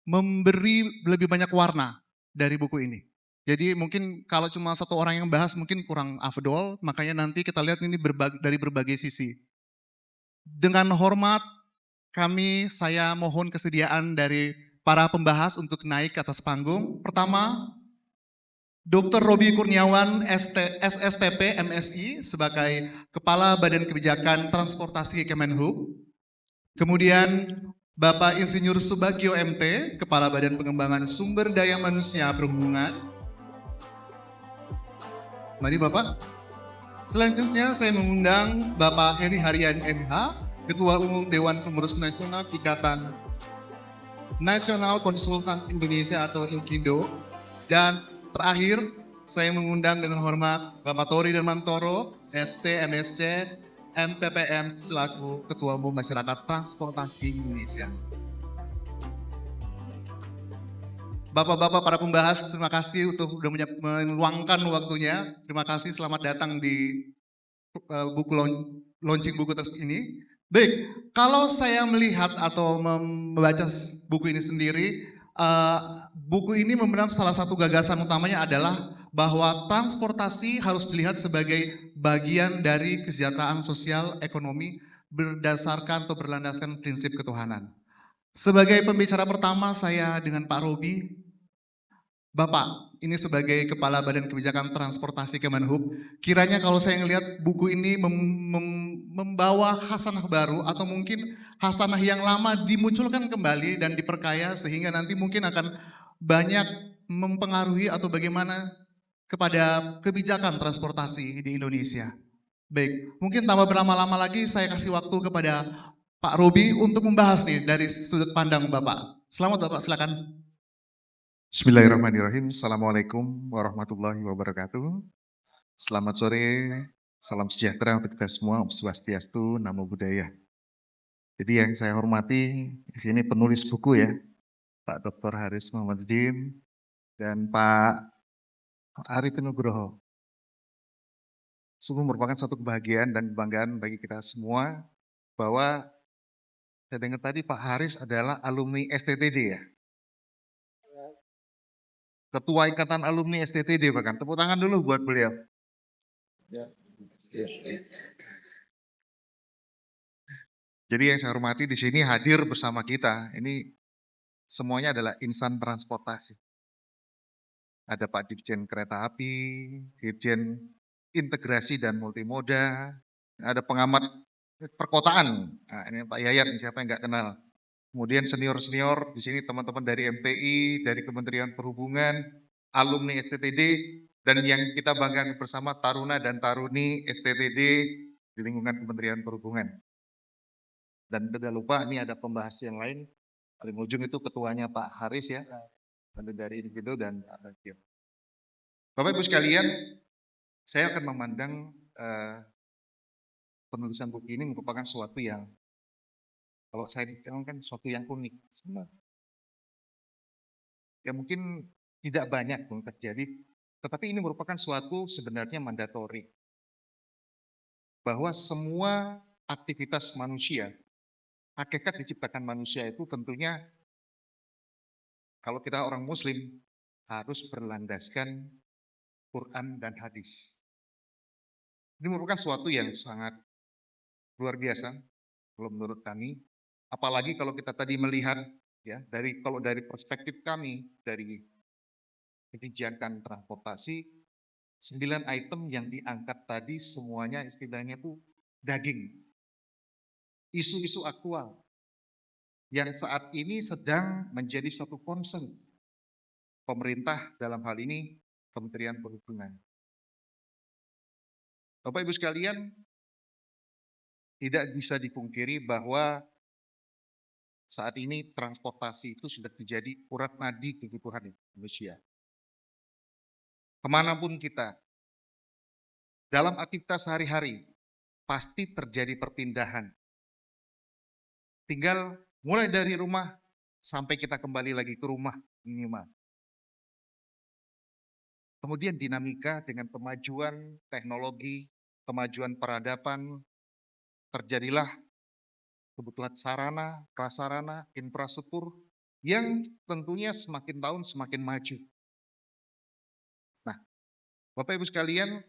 memberi lebih banyak warna dari buku ini. Jadi mungkin kalau cuma satu orang yang bahas mungkin kurang afdol, makanya nanti kita lihat ini dari berbagai sisi. Dengan hormat saya mohon kesediaan dari para pembahas untuk naik ke atas panggung. Pertama, Dr. Robi Kurniawan, SSTP MSI sebagai Kepala Badan Kebijakan Transportasi Kemenhub. Kemudian Bapak Insinyur Subagio MT, Kepala Badan Pengembangan Sumber Daya Manusia Perhubungan. Mari Bapak. Selanjutnya saya mengundang Bapak Heri Harian MH, Ketua Umum Dewan Pengurus Nasional Ikatan Nasional Konsultan Indonesia atau IKINDO. Dan terakhir, saya mengundang dengan hormat Bapak Tori Darmantoro, ST, MSC, MPPM selaku Ketua Umum Masyarakat Transportasi Indonesia. Bapak-bapak para pembahas, terima kasih untuk sudah meluangkan waktunya. Terima kasih, selamat datang di launching buku ini. Baik, kalau saya melihat atau membaca buku ini sendiri, buku ini membenarkan salah satu gagasan utamanya adalah bahwa transportasi harus dilihat sebagai bagian dari kesejahteraan sosial ekonomi berdasarkan atau berlandaskan prinsip ketuhanan. Sebagai pembicara pertama saya dengan Pak Robi, Bapak ini sebagai Kepala Badan Kebijakan Transportasi Kemenhub, kiranya kalau saya melihat buku ini membawa hasanah baru atau mungkin hasanah yang lama dimunculkan kembali dan diperkaya sehingga nanti mungkin akan banyak mempengaruhi atau bagaimana kepada kebijakan transportasi di Indonesia. Baik, mungkin tanpa berlama-lama lagi saya kasih waktu kepada Pak Robi untuk membahas nih dari sudut pandang Bapak. Selamat Bapak, silakan. Bismillahirrahmanirrahim. Assalamualaikum warahmatullahi wabarakatuh. Selamat sore, salam sejahtera untuk kita semua, Om Swastiastu, Namo Buddhaya. Jadi yang saya hormati di sini penulis buku ya, Pak Dr. Haris Muhammaduddin dan Pak Arifin Nugroho. Sungguh merupakan satu kebahagiaan dan kebanggaan bagi kita semua bahwa saya dengar tadi Pak Haris adalah alumni STTJ ya. Ketua Ikatan Alumni STTJ bahkan. Tepuk tangan dulu buat beliau. Ya. Jadi yang saya hormati di sini hadir bersama kita, ini semuanya adalah insan transportasi. Ada Pak Dirjen Kereta Api, Dirjen Integrasi dan Multimoda, ada pengamat perkotaan, nah, ini Pak Yayat, siapa yang nggak kenal. Kemudian senior-senior di sini teman-teman dari MTI, dari Kementerian Perhubungan, alumni STTD, dan yang kita banggakan bersama Taruna dan Taruni STTD di lingkungan Kementerian Perhubungan. Dan tidak lupa ini ada pembahas yang lain, paling ujung itu ketuanya Pak Haris ya, dari individu dan Bapak Ibu sekalian, saya akan memandang penulisan buku ini merupakan suatu yang, kalau saya bilang kan suatu yang unik sebenarnya. Ya mungkin tidak banyak yang terjadi, tetapi ini merupakan suatu sebenarnya mandatori. Bahwa semua aktivitas manusia, hakikat diciptakan manusia itu tentunya kalau kita orang muslim harus berlandaskan Quran dan hadis. Ini merupakan suatu yang sangat luar biasa kalau menurut kami. Apalagi kalau kita tadi melihat ya kalau dari perspektif kami dari kebijakan transportasi, 9 item yang diangkat tadi semuanya istilahnya itu daging. Isu-isu aktual yang saat ini sedang menjadi suatu concern pemerintah dalam hal ini Kementerian Perhubungan. Bapak Ibu sekalian, tidak bisa dipungkiri bahwa saat ini transportasi itu sudah menjadi urat nadi kebutuhan manusia. Kemanapun kita, dalam aktivitas sehari-hari, pasti terjadi perpindahan. Tinggal mulai dari rumah sampai kita kembali lagi ke rumah minimal. Kemudian dinamika dengan kemajuan teknologi, kemajuan peradaban, terjadilah kebutuhan sarana, prasarana, infrastruktur yang tentunya semakin tahun semakin maju. Nah, Bapak Ibu sekalian,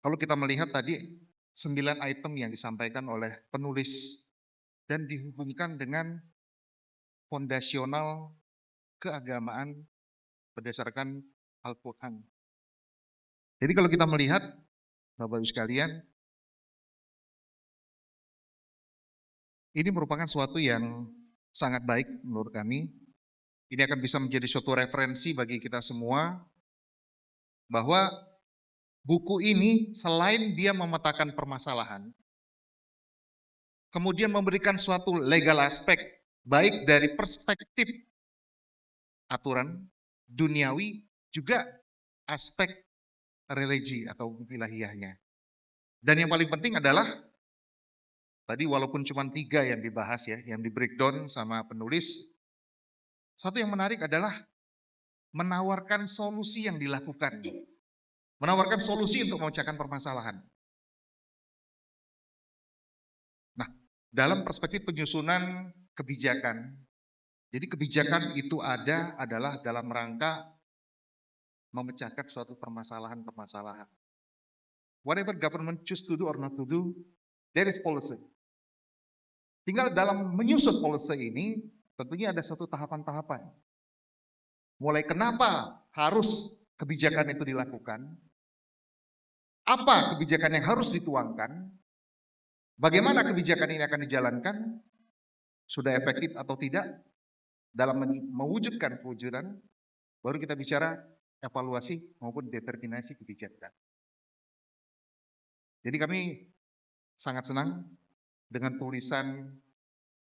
kalau kita melihat tadi 9 item yang disampaikan oleh penulis dan dihubungkan dengan fondasional keagamaan berdasarkan Al-Quran. Jadi kalau kita melihat, Bapak Ibu sekalian, ini merupakan suatu yang sangat baik menurut kami. Ini akan bisa menjadi suatu referensi bagi kita semua, bahwa buku ini selain dia memetakan permasalahan, kemudian memberikan suatu legal aspek, baik dari perspektif aturan, duniawi, juga aspek religi atau ilahiyahnya. Dan yang paling penting adalah, tadi walaupun cuma 3 yang dibahas ya, yang di breakdown sama penulis, satu yang menarik adalah menawarkan solusi yang dilakukan. Menawarkan solusi untuk memecahkan permasalahan. Nah, dalam perspektif penyusunan kebijakan, jadi kebijakan itu adalah dalam rangka memecahkan suatu permasalahan-permasalahan. Whatever government choose to do or not to do, there is policy. Tinggal dalam menyusun policy ini, tentunya ada satu tahapan-tahapan. Mulai kenapa harus kebijakan itu dilakukan, apa kebijakan yang harus dituangkan, bagaimana kebijakan ini akan dijalankan, sudah efektif atau tidak, dalam mewujudkan kewujudan, baru kita bicara evaluasi maupun determinasi kebijakan. Jadi kami sangat senang dengan tulisan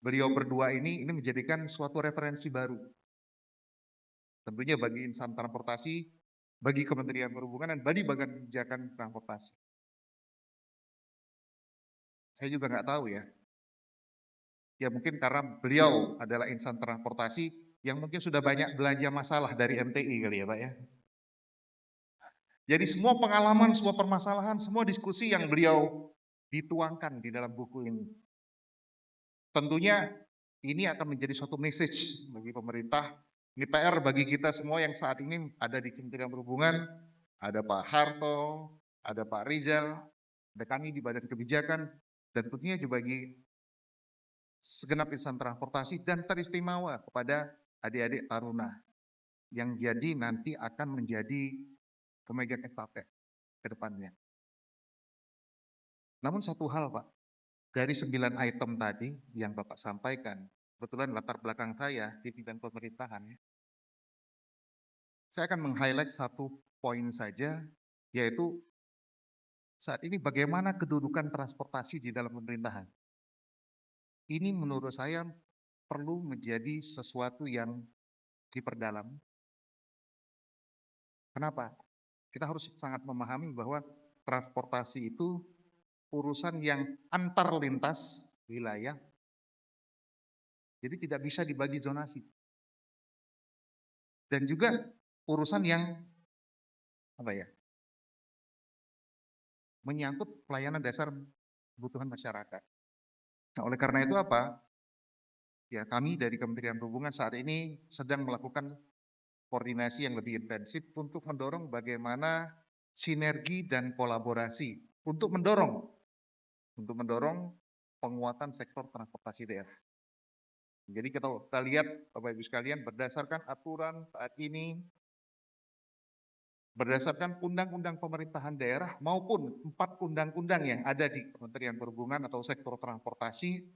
beliau berdua ini menjadikan suatu referensi baru. Tentunya bagi insan transportasi, bagi Kementerian Perhubungan, dan bagi bagian kebijakan transportasi. Saya juga nggak tahu ya. Ya mungkin karena beliau adalah insan transportasi yang mungkin sudah banyak belanja masalah dari MTI kali ya Pak ya. Jadi semua pengalaman, semua permasalahan, semua diskusi yang beliau dituangkan di dalam buku ini. Tentunya ini akan menjadi suatu message bagi pemerintah. Ini PR bagi kita semua yang saat ini ada di Kementerian Perhubungan, ada Pak Harto, ada Pak Rizal, ada kami di Badan Kebijakan, dan tentunya juga bagi segenap insan transportasi dan teristimewa kepada adik-adik Taruna yang jadi nanti akan menjadi pemegang estafet ke depannya. Namun satu hal Pak, dari 9 item tadi yang Bapak sampaikan, kebetulan latar belakang saya di bidang pemerintahan ya. saya akan meng-highlight satu poin saja, yaitu saat ini bagaimana kedudukan transportasi di dalam pemerintahan. Ini menurut saya perlu menjadi sesuatu yang diperdalam. Kenapa? Kita harus sangat memahami bahwa transportasi itu urusan yang antar lintas wilayah, jadi tidak bisa dibagi zonasi. Dan juga urusan yang menyangkut pelayanan dasar kebutuhan masyarakat. Nah, oleh karena itu apa? Ya, kami dari Kementerian Perhubungan saat ini sedang melakukan koordinasi yang lebih intensif untuk mendorong bagaimana sinergi dan kolaborasi untuk mendorong penguatan sektor transportasi daerah. Jadi kita lihat Bapak Ibu sekalian, berdasarkan aturan saat ini, berdasarkan undang-undang pemerintahan daerah maupun 4 undang-undang yang ada di Kementerian Perhubungan atau sektor transportasi,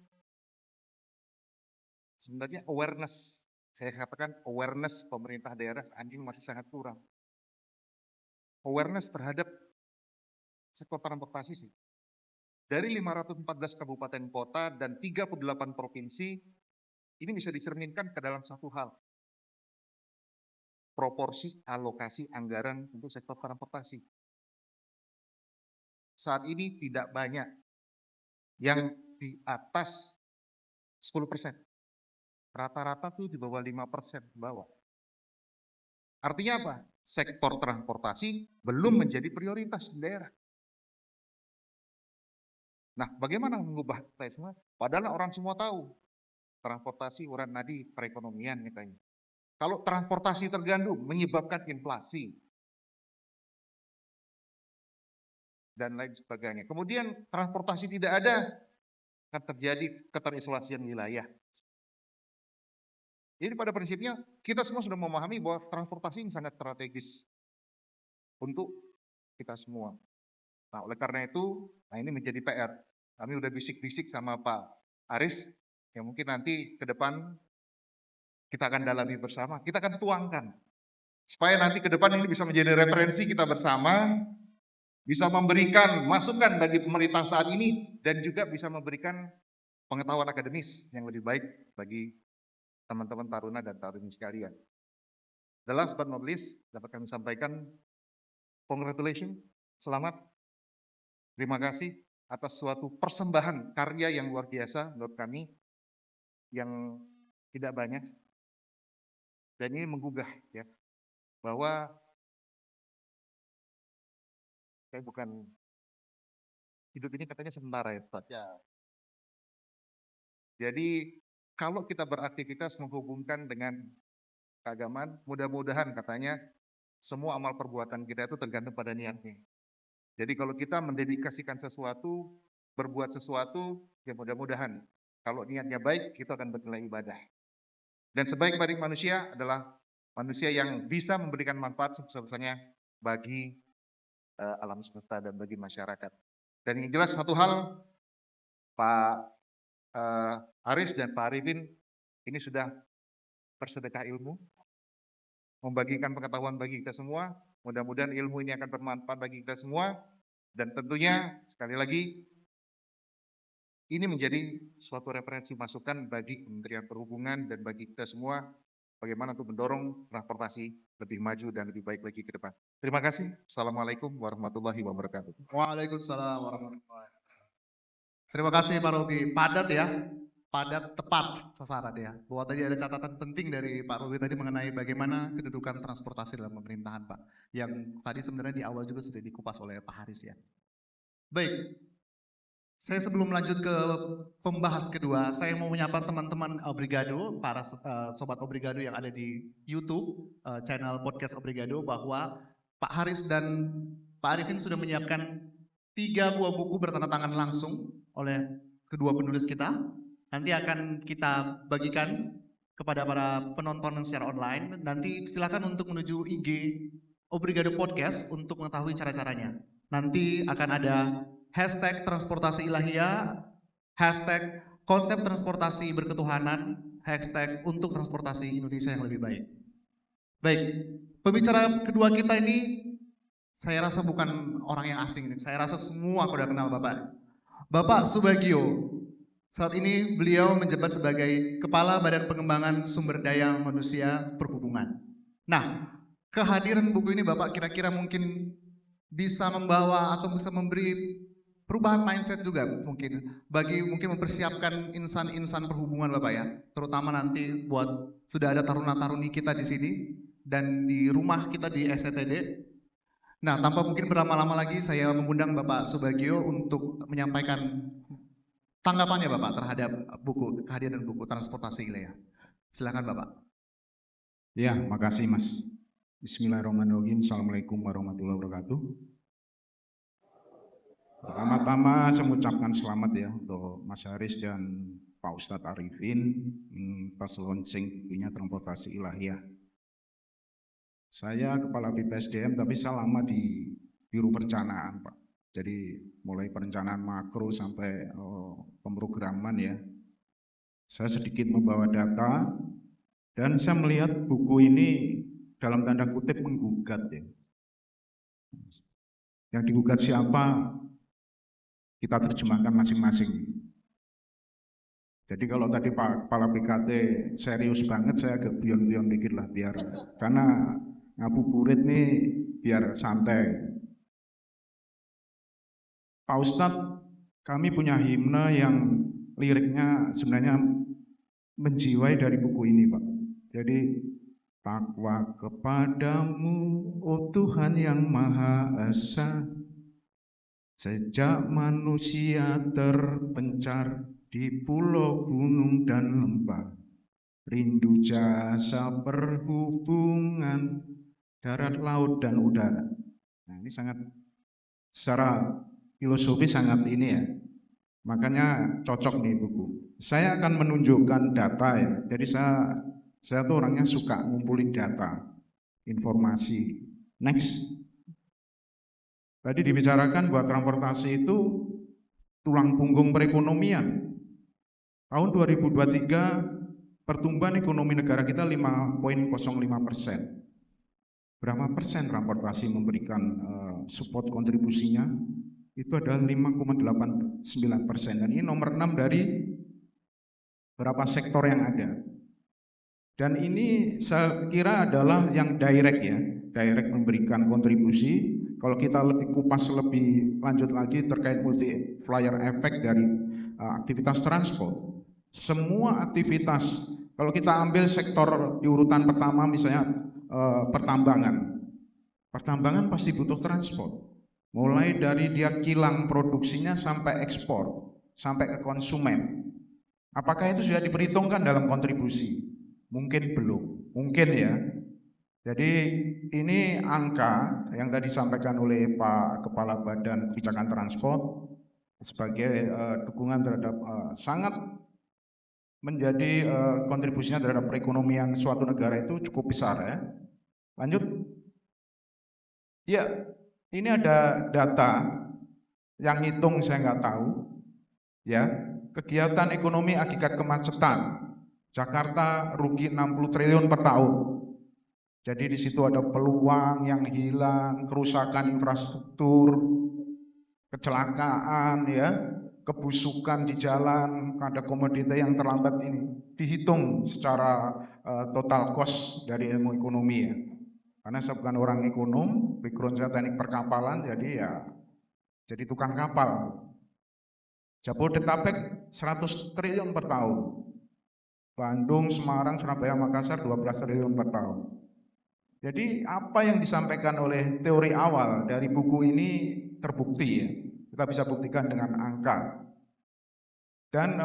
sebenarnya awareness, saya katakan awareness pemerintah daerah saat ini masih sangat kurang. Awareness terhadap sektor transportasi sih. Dari 514 kabupaten kota dan 38 provinsi, ini bisa dicerminkan ke dalam satu hal. Proporsi alokasi anggaran untuk sektor transportasi. Saat ini tidak banyak yang di atas 10%. Rata-rata tuh di bawah 5% bawah. Artinya apa? Sektor transportasi belum menjadi prioritas di daerah. Nah, bagaimana mengubah kita semua? Padahal orang semua tahu transportasi urat nadi perekonomian katanya. Kalau transportasi terganggu menyebabkan inflasi dan lain sebagainya. Kemudian transportasi tidak ada, akan terjadi keterisolasian wilayah. Jadi pada prinsipnya kita semua sudah memahami bahwa transportasi ini sangat strategis untuk kita semua. Nah, oleh karena itu, ini menjadi PR. Kami udah bisik-bisik sama Pak Aris, yang mungkin nanti ke depan kita akan dalami bersama, kita akan tuangkan. Supaya nanti ke depan ini bisa menjadi referensi kita bersama, bisa memberikan masukan bagi pemerintah saat ini, dan juga bisa memberikan pengetahuan akademis yang lebih baik bagi teman-teman taruna dan taruni sekalian. The last but not least, dapat kami sampaikan, congratulations, selamat, terima kasih atas suatu persembahan karya yang luar biasa menurut kami, yang tidak banyak, dan ini menggugah ya, bahwa saya bukan, hidup ini katanya sementara ya Pak. Ya. Jadi kalau kita beraktivitas menghubungkan dengan keagamaan, mudah-mudahan katanya semua amal perbuatan kita itu tergantung pada niatnya. Jadi kalau kita mendedikasikan sesuatu, berbuat sesuatu, ya mudah-mudahan kalau niatnya baik, kita akan bernilai ibadah. Dan sebaik-baik manusia adalah manusia yang bisa memberikan manfaat sebesar-besarnya bagi alam semesta dan bagi masyarakat. Dan yang jelas satu hal, Pak Aris dan Pak Arifin ini sudah bersedekah ilmu, membagikan pengetahuan bagi kita semua. Mudah-mudahan ilmu ini akan bermanfaat bagi kita semua. Dan tentunya sekali lagi ini menjadi suatu referensi masukan bagi Kementerian Perhubungan dan bagi kita semua bagaimana untuk mendorong transportasi lebih maju dan lebih baik lagi ke depan. Terima kasih. Assalamualaikum warahmatullahi wabarakatuh. Waalaikumsalam warahmatullahi wabarakatuh. Terima kasih Pak Robi. Padat ya, padat tepat sasaran ya. Bahwa tadi ada catatan penting dari Pak Robi tadi mengenai bagaimana kedudukan transportasi dalam pemerintahan Pak. Yang tadi sebenarnya di awal juga sudah dikupas oleh Pak Haris ya. Baik, saya sebelum lanjut ke pembahas kedua, saya mau menyapa teman-teman Obrigado, para sobat Obrigado yang ada di YouTube, channel podcast Obrigado, bahwa Pak Haris dan Pak Arifin sudah menyiapkan 3 buah buku bertanda tangan langsung oleh kedua penulis kita. Nanti akan kita bagikan kepada para penonton secara online. Nanti silakan untuk menuju IG Obrigado Podcast untuk mengetahui cara-caranya. Nanti akan ada hashtag transportasi ilahiyah, hashtag konsep transportasi berketuhanan, hashtag untuk transportasi Indonesia yang lebih baik. Baik, Pembicara kedua kita ini saya rasa bukan orang yang asing ini. Saya rasa semua sudah kenal Bapak. Bapak Subagio. Saat ini beliau menjabat sebagai Kepala Badan Pengembangan Sumber Daya Manusia Perhubungan. Nah, kehadiran buku ini Bapak kira-kira mungkin bisa membawa atau bisa memberi perubahan mindset juga mungkin bagi mungkin mempersiapkan insan-insan perhubungan Bapak ya, terutama nanti buat sudah ada taruna-taruni kita di sini dan di rumah kita di SCTD. Nah, tanpa mungkin berlama-lama lagi saya mengundang Bapak Subagio untuk menyampaikan tanggapannya Bapak terhadap buku kehadiran buku Transportasi Wilayah. Silakan Bapak. Ya, makasih Mas. Bismillahirrahmanirrahim. Assalamualaikum warahmatullahi wabarakatuh. Pertama-tama saya mengucapkan selamat ya untuk Mas Haris dan Pak Ustadz Arifin pas launching bukunya Transportasi Ilahiyah. Saya Kepala BPSDM tapi saya lama di Biro Perencanaan Pak. Jadi mulai perencanaan makro sampai pemrograman ya. Saya sedikit membawa data dan saya melihat buku ini dalam tanda kutip menggugat ya. Yang digugat siapa? Kita terjemahkan masing-masing. Jadi kalau tadi Pak Kepala BKT serius banget, saya agak bion-bion dikit lah biar karena ngabuburit nih biar santai. Pak Ustadz, kami punya himne yang liriknya sebenarnya menjiwai dari buku ini Pak. Jadi takwa kepadamu, oh Tuhan yang Maha Esa, sejak manusia terpencar di pulau, gunung, dan lembah, rindu jasa perhubungan darat, laut, dan udara. Nah ini sangat secara filosofi sangat ini ya, makanya cocok nih buku. Saya akan menunjukkan data ya, jadi saya tuh orangnya suka ngumpulin data, informasi. Next. Tadi dibicarakan bahwa transportasi itu tulang punggung perekonomian. Tahun 2023 pertumbuhan ekonomi negara kita 5,05%. Berapa persen transportasi memberikan support kontribusinya? Itu adalah 5,89%. Dan ini nomor 6 dari berapa sektor yang ada. Dan ini saya kira adalah yang direct ya, direct memberikan kontribusi. Kalau kita lebih kupas lebih lanjut lagi terkait multiplier effect dari aktivitas transport. Semua aktivitas, kalau kita ambil sektor di urutan pertama misalnya pertambangan. Pertambangan pasti butuh transport. Mulai dari dia kilang produksinya sampai ekspor, sampai ke konsumen. Apakah itu sudah diperhitungkan dalam kontribusi? Mungkin belum, mungkin ya. Jadi ini angka yang tadi disampaikan oleh Pak Kepala Badan Kebijakan Transport sebagai dukungan terhadap sangat menjadi kontribusinya terhadap perekonomian suatu negara itu cukup besar ya. Lanjut. Ya, ini ada data yang ngitung saya nggak tahu ya. Kegiatan ekonomi akibat kemacetan. Jakarta rugi 60 triliun per tahun. Jadi di situ ada peluang yang hilang, kerusakan infrastruktur, kecelakaan ya, kebusukan di jalan, ada komoditas yang terlambat ini. Dihitung secara total cost dari ilmu ekonomi ya. Karena saya bukan orang ekonom, background saya teknik perkapalan, jadi ya jadi tukang kapal. Jabodetabek 100 triliun per tahun. Bandung, Semarang, Surabaya, Makassar 12 triliun per tahun. Jadi apa yang disampaikan oleh teori awal dari buku ini terbukti ya. Kita bisa buktikan dengan angka. Dan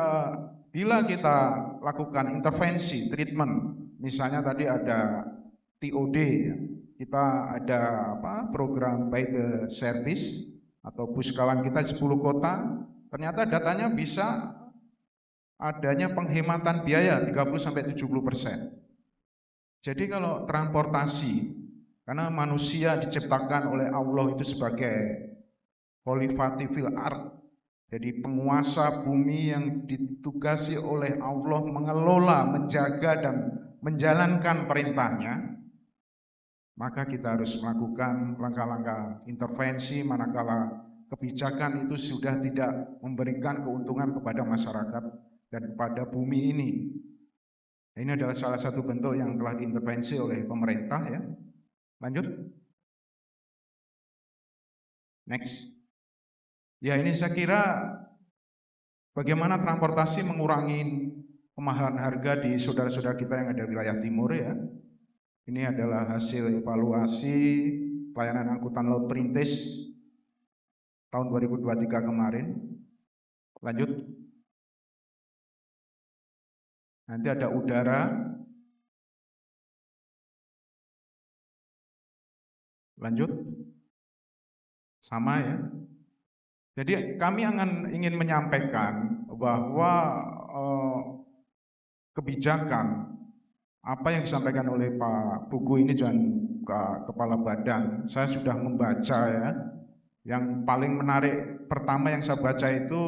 bila kita lakukan intervensi, treatment, misalnya tadi ada TOD, ya. Kita ada program by the service atau bus kawan kita 10 kota. Ternyata datanya bisa adanya penghematan biaya 30-70%. Jadi kalau transportasi, karena manusia diciptakan oleh Allah itu sebagai khalifatil ard, jadi penguasa bumi yang ditugasi oleh Allah mengelola, menjaga dan menjalankan perintahnya. maka kita harus melakukan langkah-langkah intervensi manakala kebijakan itu sudah tidak memberikan keuntungan kepada masyarakat dan kepada bumi ini. Ini adalah salah satu bentuk yang telah diintervensi oleh pemerintah ya. Lanjut. Next. Ya, ini saya kira bagaimana transportasi mengurangi kemahalan harga di saudara-saudara kita yang ada di wilayah timur ya. Ini adalah hasil evaluasi pelayanan angkutan laut perintis tahun 2023 kemarin. Lanjut. Nanti ada udara. Lanjut. Sama ya. Jadi kami ingin menyampaikan bahwa kebijakan apa yang disampaikan oleh Pak Buku ini dan Kepala Badan, saya sudah membaca ya. Yang paling menarik pertama yang saya baca itu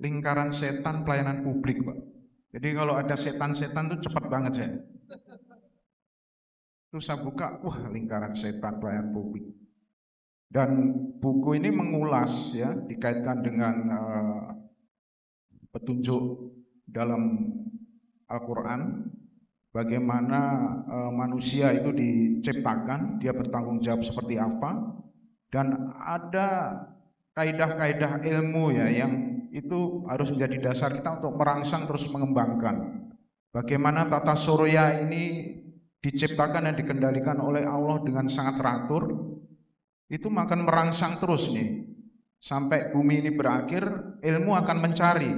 lingkaran setan pelayanan publik, Pak. Jadi kalau ada setan-setan itu cepat banget saya. Terus saya buka, wah lingkaran setan pelayanan publik. Dan buku ini mengulas ya, dikaitkan dengan petunjuk dalam Al-Quran, bagaimana manusia itu diciptakan, dia bertanggung jawab seperti apa, dan ada kaidah-kaidah ilmu ya yang itu harus menjadi dasar kita untuk merangsang terus mengembangkan. Bagaimana tata surya ini diciptakan dan dikendalikan oleh Allah dengan sangat teratur, itu akan merangsang terus nih sampai bumi ini berakhir. Ilmu akan mencari,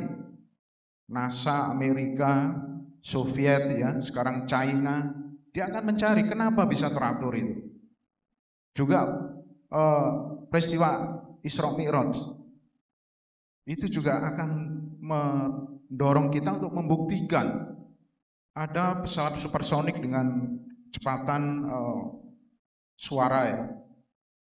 NASA, Amerika, Soviet ya, sekarang China, dia akan mencari kenapa bisa teratur itu. Juga peristiwa Isra Mi'raj itu juga akan mendorong kita untuk membuktikan ada pesawat supersonik dengan kecepatan suara ya.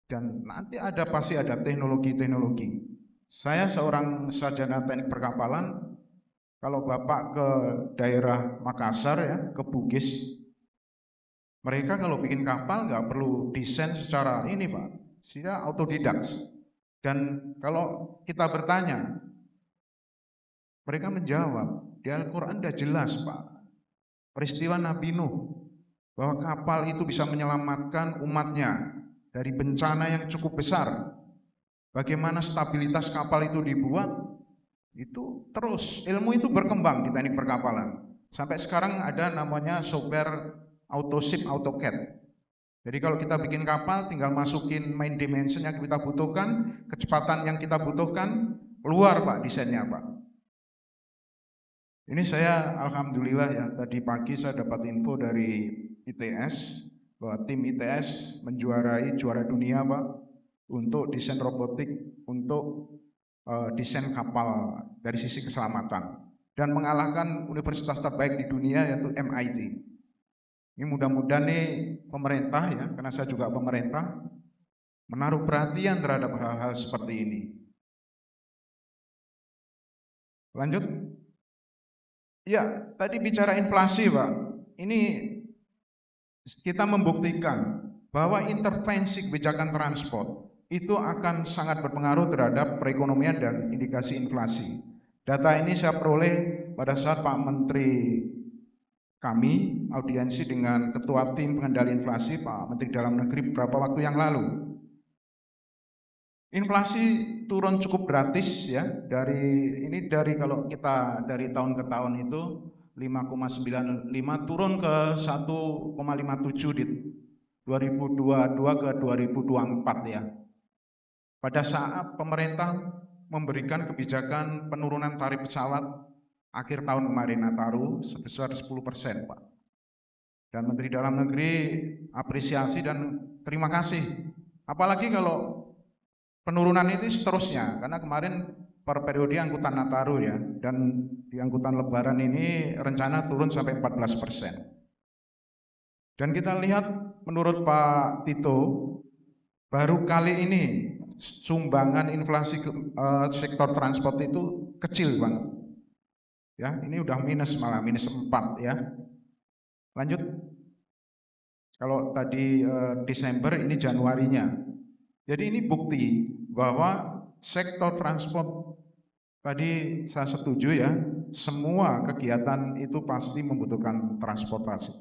Dan nanti pasti ada teknologi-teknologi. Saya seorang sarjana teknik perkapalan, kalau Bapak ke daerah Makassar ya, ke Bugis, mereka kalau bikin kapal nggak perlu desain secara ini Pak, sehingga autodidak. Dan kalau kita bertanya, mereka menjawab, di Al-Quran sudah jelas Pak, peristiwa Nabi Nuh, bahwa kapal itu bisa menyelamatkan umatnya dari bencana yang cukup besar. Bagaimana stabilitas kapal itu dibuat, itu terus ilmu itu berkembang di teknik perkapalan. Sampai sekarang ada namanya software AutoShip, AutoCAD. Jadi kalau kita bikin kapal tinggal masukin main dimension yang kita butuhkan, kecepatan yang kita butuhkan, keluar Pak desainnya Pak. Ini saya alhamdulillah ya, tadi pagi saya dapat info dari ITS bahwa tim ITS menjuarai juara dunia Pak untuk desain robotik untuk desain kapal dari sisi keselamatan dan mengalahkan universitas terbaik di dunia yaitu MIT. Ini mudah-mudahan nih pemerintah ya, karena saya juga pemerintah, menaruh perhatian terhadap hal-hal seperti ini. Lanjut. Ya, tadi bicara inflasi Pak. Ini kita membuktikan bahwa intervensi kebijakan transport itu akan sangat berpengaruh terhadap perekonomian dan indikasi inflasi. Data ini saya peroleh pada saat Pak Menteri kami audiensi dengan Ketua Tim Pengendali Inflasi Pak Menteri Dalam Negeri beberapa waktu yang lalu. Inflasi turun cukup gratis ya, dari kalau kita dari tahun ke tahun itu 5,95 turun ke 1,57 di 2022 ke 2024 ya. Pada saat pemerintah memberikan kebijakan penurunan tarif pesawat akhir tahun kemarin Nataru sebesar 10% Pak. Dan Menteri Dalam Negeri apresiasi dan terima kasih. Apalagi kalau penurunan itu seterusnya, karena kemarin per periode angkutan Nataru ya, dan di angkutan Lebaran ini rencana turun sampai 14%. Dan kita lihat menurut Pak Tito, baru kali ini sumbangan inflasi sektor transport itu kecil Bang. Ya, ini udah minus malah minus 4 ya. Lanjut. Kalau tadi Desember, ini Januarinya. Jadi ini bukti bahwa sektor transport tadi saya setuju ya, semua kegiatan itu pasti membutuhkan transportasi.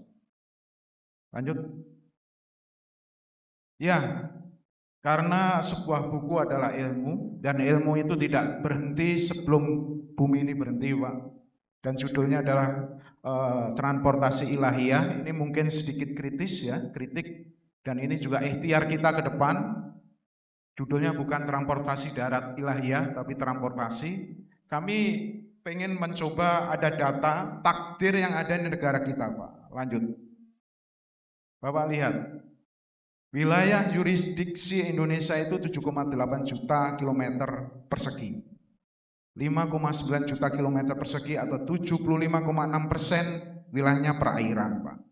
Lanjut. Ya, karena sebuah buku adalah ilmu, dan ilmu itu tidak berhenti sebelum bumi ini berhenti, Pak. Dan judulnya adalah transportasi ilahiyah. Ini mungkin sedikit kritis ya, kritik. Dan ini juga ikhtiar kita ke depan. Judulnya bukan transportasi darat ilahiyah, tapi transportasi. Kami pengen mencoba ada data takdir yang ada di negara kita, Pak. Lanjut. Bapak lihat. Wilayah yurisdiksi Indonesia itu 7,8 juta kilometer persegi. 5,9 juta kilometer persegi atau 75,6% wilayahnya perairan, Pak.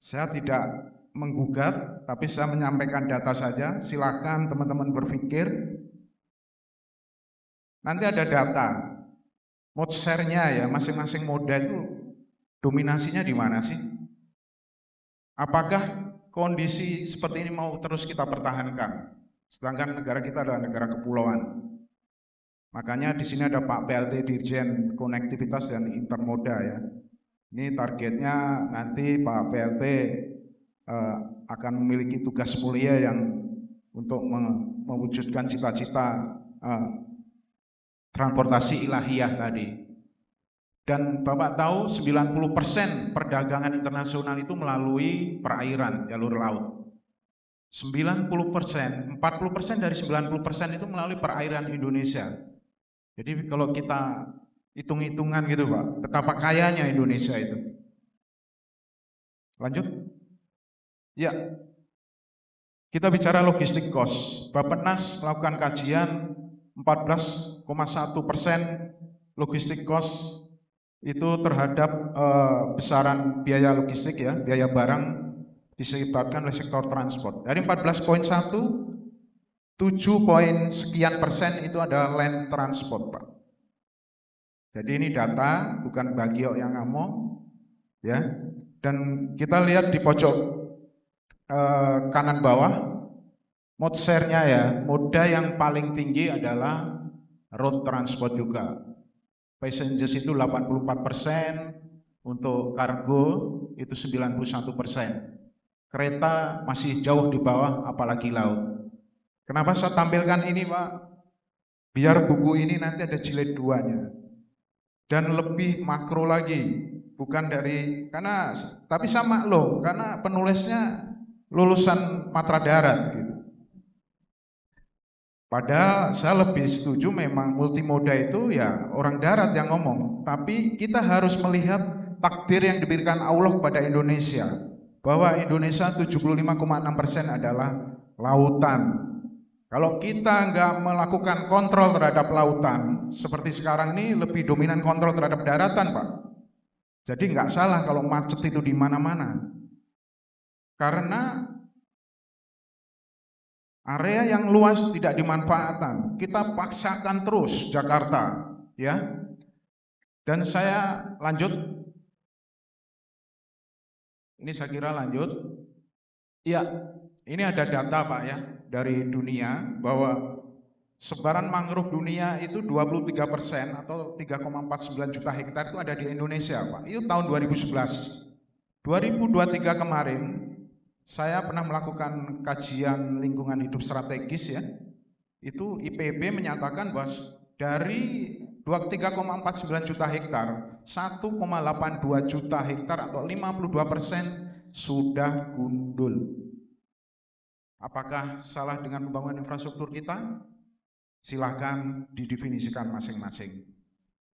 Saya tidak menggugat, tapi saya menyampaikan data saja. Silakan teman-teman berpikir. Nanti ada data. Mode share-nya ya, masing-masing moda itu dominasinya di mana sih? Apakah kondisi seperti ini mau terus kita pertahankan? Sedangkan negara kita adalah negara kepulauan. Makanya di sini ada Pak PLT Dirjen Konektivitas dan Intermoda ya. Ini targetnya nanti Pak PLT akan memiliki tugas mulia yang untuk mewujudkan cita-cita transportasi ilahiyah tadi. Dan Bapak tahu 90% perdagangan internasional itu melalui perairan, jalur laut. 90%, 40% dari 90% itu melalui perairan Indonesia. Jadi kalau kita hitung-hitungan gitu Pak, betapa kayanya Indonesia itu. Lanjut. Ya, kita bicara logistik cost. Bappenas melakukan kajian 14,1% logistik cost itu terhadap besaran biaya logistik ya, biaya barang disebabkan oleh sektor transport. Dari 14,1, 7 itu adalah land transport, Pak. Jadi ini data, bukan Bagio yang ngomong, ya. Dan kita lihat di pojok kanan bawah, mode share-nya ya, moda yang paling tinggi adalah road transport juga. Passengers itu 84%, untuk kargo itu 91%. Kereta masih jauh di bawah, apalagi laut. Kenapa saya tampilkan ini, Pak? Biar buku ini nanti ada jilid 2-nya. Dan lebih makro lagi, bukan dari, tapi sama loh, karena penulisnya lulusan Matra Darat gitu. Padahal saya lebih setuju memang multimoda itu ya orang darat yang ngomong, tapi kita harus melihat takdir yang diberikan Allah kepada Indonesia, bahwa Indonesia 75,6% adalah lautan. Kalau kita nggak melakukan kontrol terhadap lautan, seperti sekarang ini lebih dominan kontrol terhadap daratan, Pak. Jadi nggak salah kalau macet itu di mana-mana. Karena area yang luas tidak dimanfaatkan. Kita paksakan terus Jakarta, ya. Dan saya lanjut. Ini saya kira lanjut. Ya, ini ada data Pak ya dari dunia bahwa sebaran mangrove dunia itu 23% atau 3,49 juta hektar itu ada di Indonesia, Pak. Itu tahun 2011. 2023 kemarin saya pernah melakukan kajian lingkungan hidup strategis ya. Itu IPB menyatakan bahwa dari 3,49 juta hektar, 1,82 juta hektar atau 52% sudah gundul. Apakah salah dengan pembangunan infrastruktur kita? Silahkan didefinisikan masing-masing.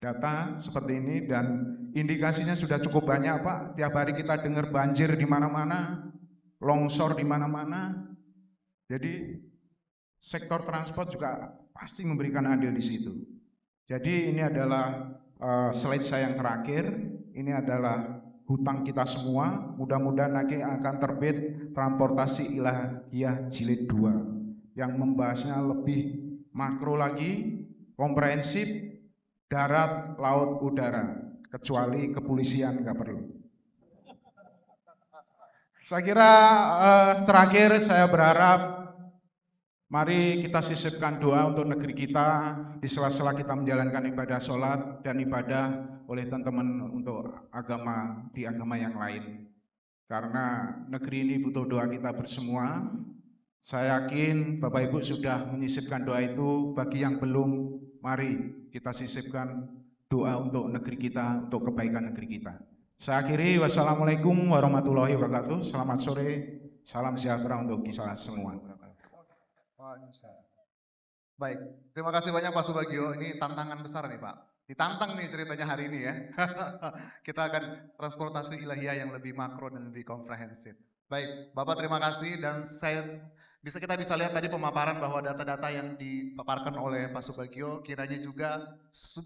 Data seperti ini dan indikasinya sudah cukup banyak, Pak. Tiap hari kita dengar banjir di mana-mana, longsor di mana-mana. Jadi sektor transport juga pasti memberikan andil di situ. Jadi ini adalah slide saya yang terakhir. Ini adalah hutang kita semua. Mudah-mudahan nanti akan terbit transportasi ilahiyah jilid 2 yang membahasnya lebih makro lagi, komprehensif, darat, laut, udara, kecuali kepolisian nggak perlu. Saya kira terakhir saya berharap mari kita sisipkan doa untuk negeri kita di sela-sela kita menjalankan ibadah sholat dan ibadah oleh teman-teman untuk agama di agama yang lain. Karena negeri ini butuh doa kita bersemua. Saya yakin Bapak Ibu sudah menyisipkan doa itu. Bagi yang belum, mari kita sisipkan doa untuk negeri kita, untuk kebaikan negeri kita. Saya akhiri, wassalamualaikum warahmatullahi wabarakatuh. Selamat sore, salam sejahtera untuk kita semua. Baik, terima kasih banyak Pak Subagio. Ini tantangan besar nih Pak. Ditantang nih ceritanya hari ini ya. Kita akan transportasi ilahiyah yang lebih makro dan lebih komprehensif. Baik, Bapak terima kasih dan kita bisa lihat tadi pemaparan bahwa data-data yang dipaparkan oleh Pak Subagio kiranya juga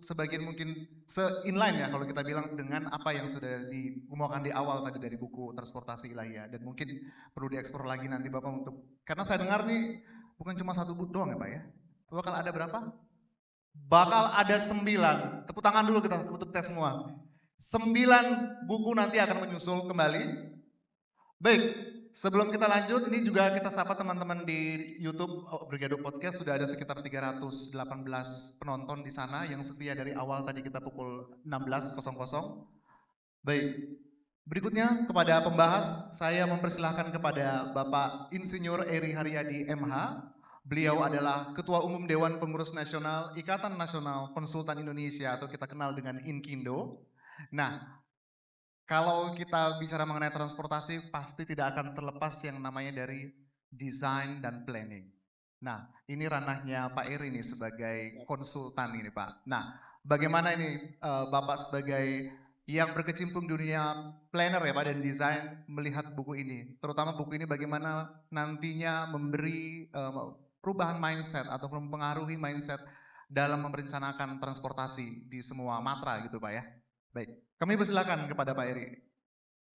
sebagian mungkin se-inline ya kalau kita bilang dengan apa yang sudah diumumakan di awal tadi dari buku Transportasi Ilahiyah, dan mungkin perlu diekspor lagi nanti Bapak untuk, karena saya dengar nih bukan cuma satu buku doang ya Pak ya. Bakal ada berapa? Bakal ada 9. Tepuk tangan dulu kita untuk tes semua. 9 buku nanti akan menyusul kembali. Baik, sebelum kita lanjut, ini juga kita sapa teman-teman di YouTube Brigado Podcast. Sudah ada sekitar 318 penonton di sana yang setia dari awal tadi kita pukul 16.00. Baik, berikutnya kepada pembahas, saya mempersilahkan kepada Bapak Insinyur Eri Haryadi MH. Beliau adalah Ketua Umum Dewan Pengurus Nasional Ikatan Nasional Konsultan Indonesia atau kita kenal dengan INKINDO. Nah, kalau kita bicara mengenai transportasi, pasti tidak akan terlepas yang namanya dari desain dan planning. Nah, ini ranahnya Pak Eri nih sebagai konsultan ini Pak. Nah, bagaimana ini Bapak sebagai yang berkecimpung dunia planner ya Pak dan desain melihat buku ini, terutama buku ini bagaimana nantinya memberi perubahan mindset atau mempengaruhi mindset dalam merencanakan transportasi di semua matra gitu Pak ya. Baik, kami persilakan kepada Pak Eri.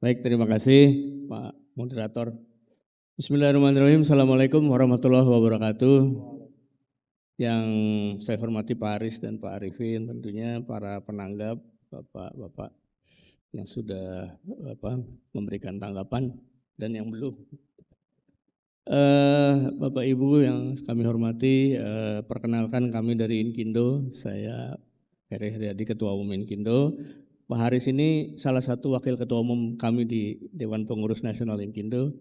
Baik, terima kasih Pak Moderator. Bismillahirrahmanirrahim. Assalamualaikum warahmatullahi wabarakatuh. Yang saya hormati Pak Aris dan Pak Arifin, tentunya para penanggap, Bapak-bapak yang sudah memberikan tanggapan dan yang belum. Bapak Ibu yang kami hormati, perkenalkan kami dari INKINDO, saya Eri Haryadi, Ketua Umum INKINDO. Pak Haris ini salah satu wakil ketua umum kami di Dewan Pengurus Nasional INKINDO,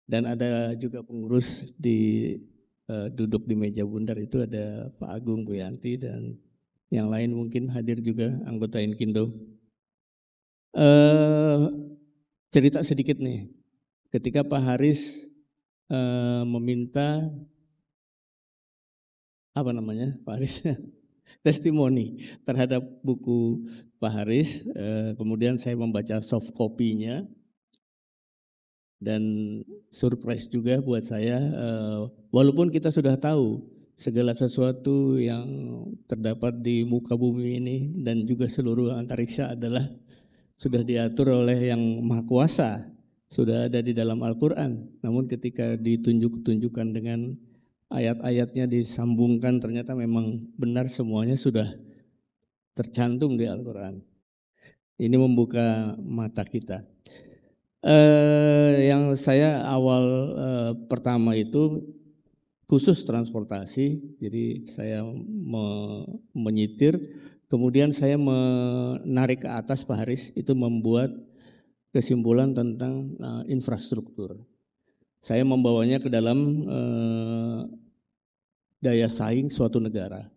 dan ada juga pengurus duduk di meja bundar itu ada Pak Agung, Bu Yanti, dan yang lain mungkin hadir juga anggota INKINDO. Cerita sedikit nih, ketika Pak Haris meminta Pak Haris testimoni terhadap buku Pak Haris, kemudian saya membaca soft copy-nya dan surprise juga buat saya, walaupun kita sudah tahu segala sesuatu yang terdapat di muka bumi ini dan juga seluruh antariksa adalah sudah diatur oleh Yang Maha Kuasa, sudah ada di dalam Al-Quran. Namun ketika ditunjukkan dengan ayat-ayatnya disambungkan, ternyata memang benar semuanya sudah tercantum di Al-Quran. Ini membuka mata kita. Yang saya awal pertama itu khusus transportasi, jadi saya menyitir, kemudian saya menarik ke atas Pak Haris, itu membuat kesimpulan tentang infrastruktur. Saya membawanya ke dalam daya saing suatu negara.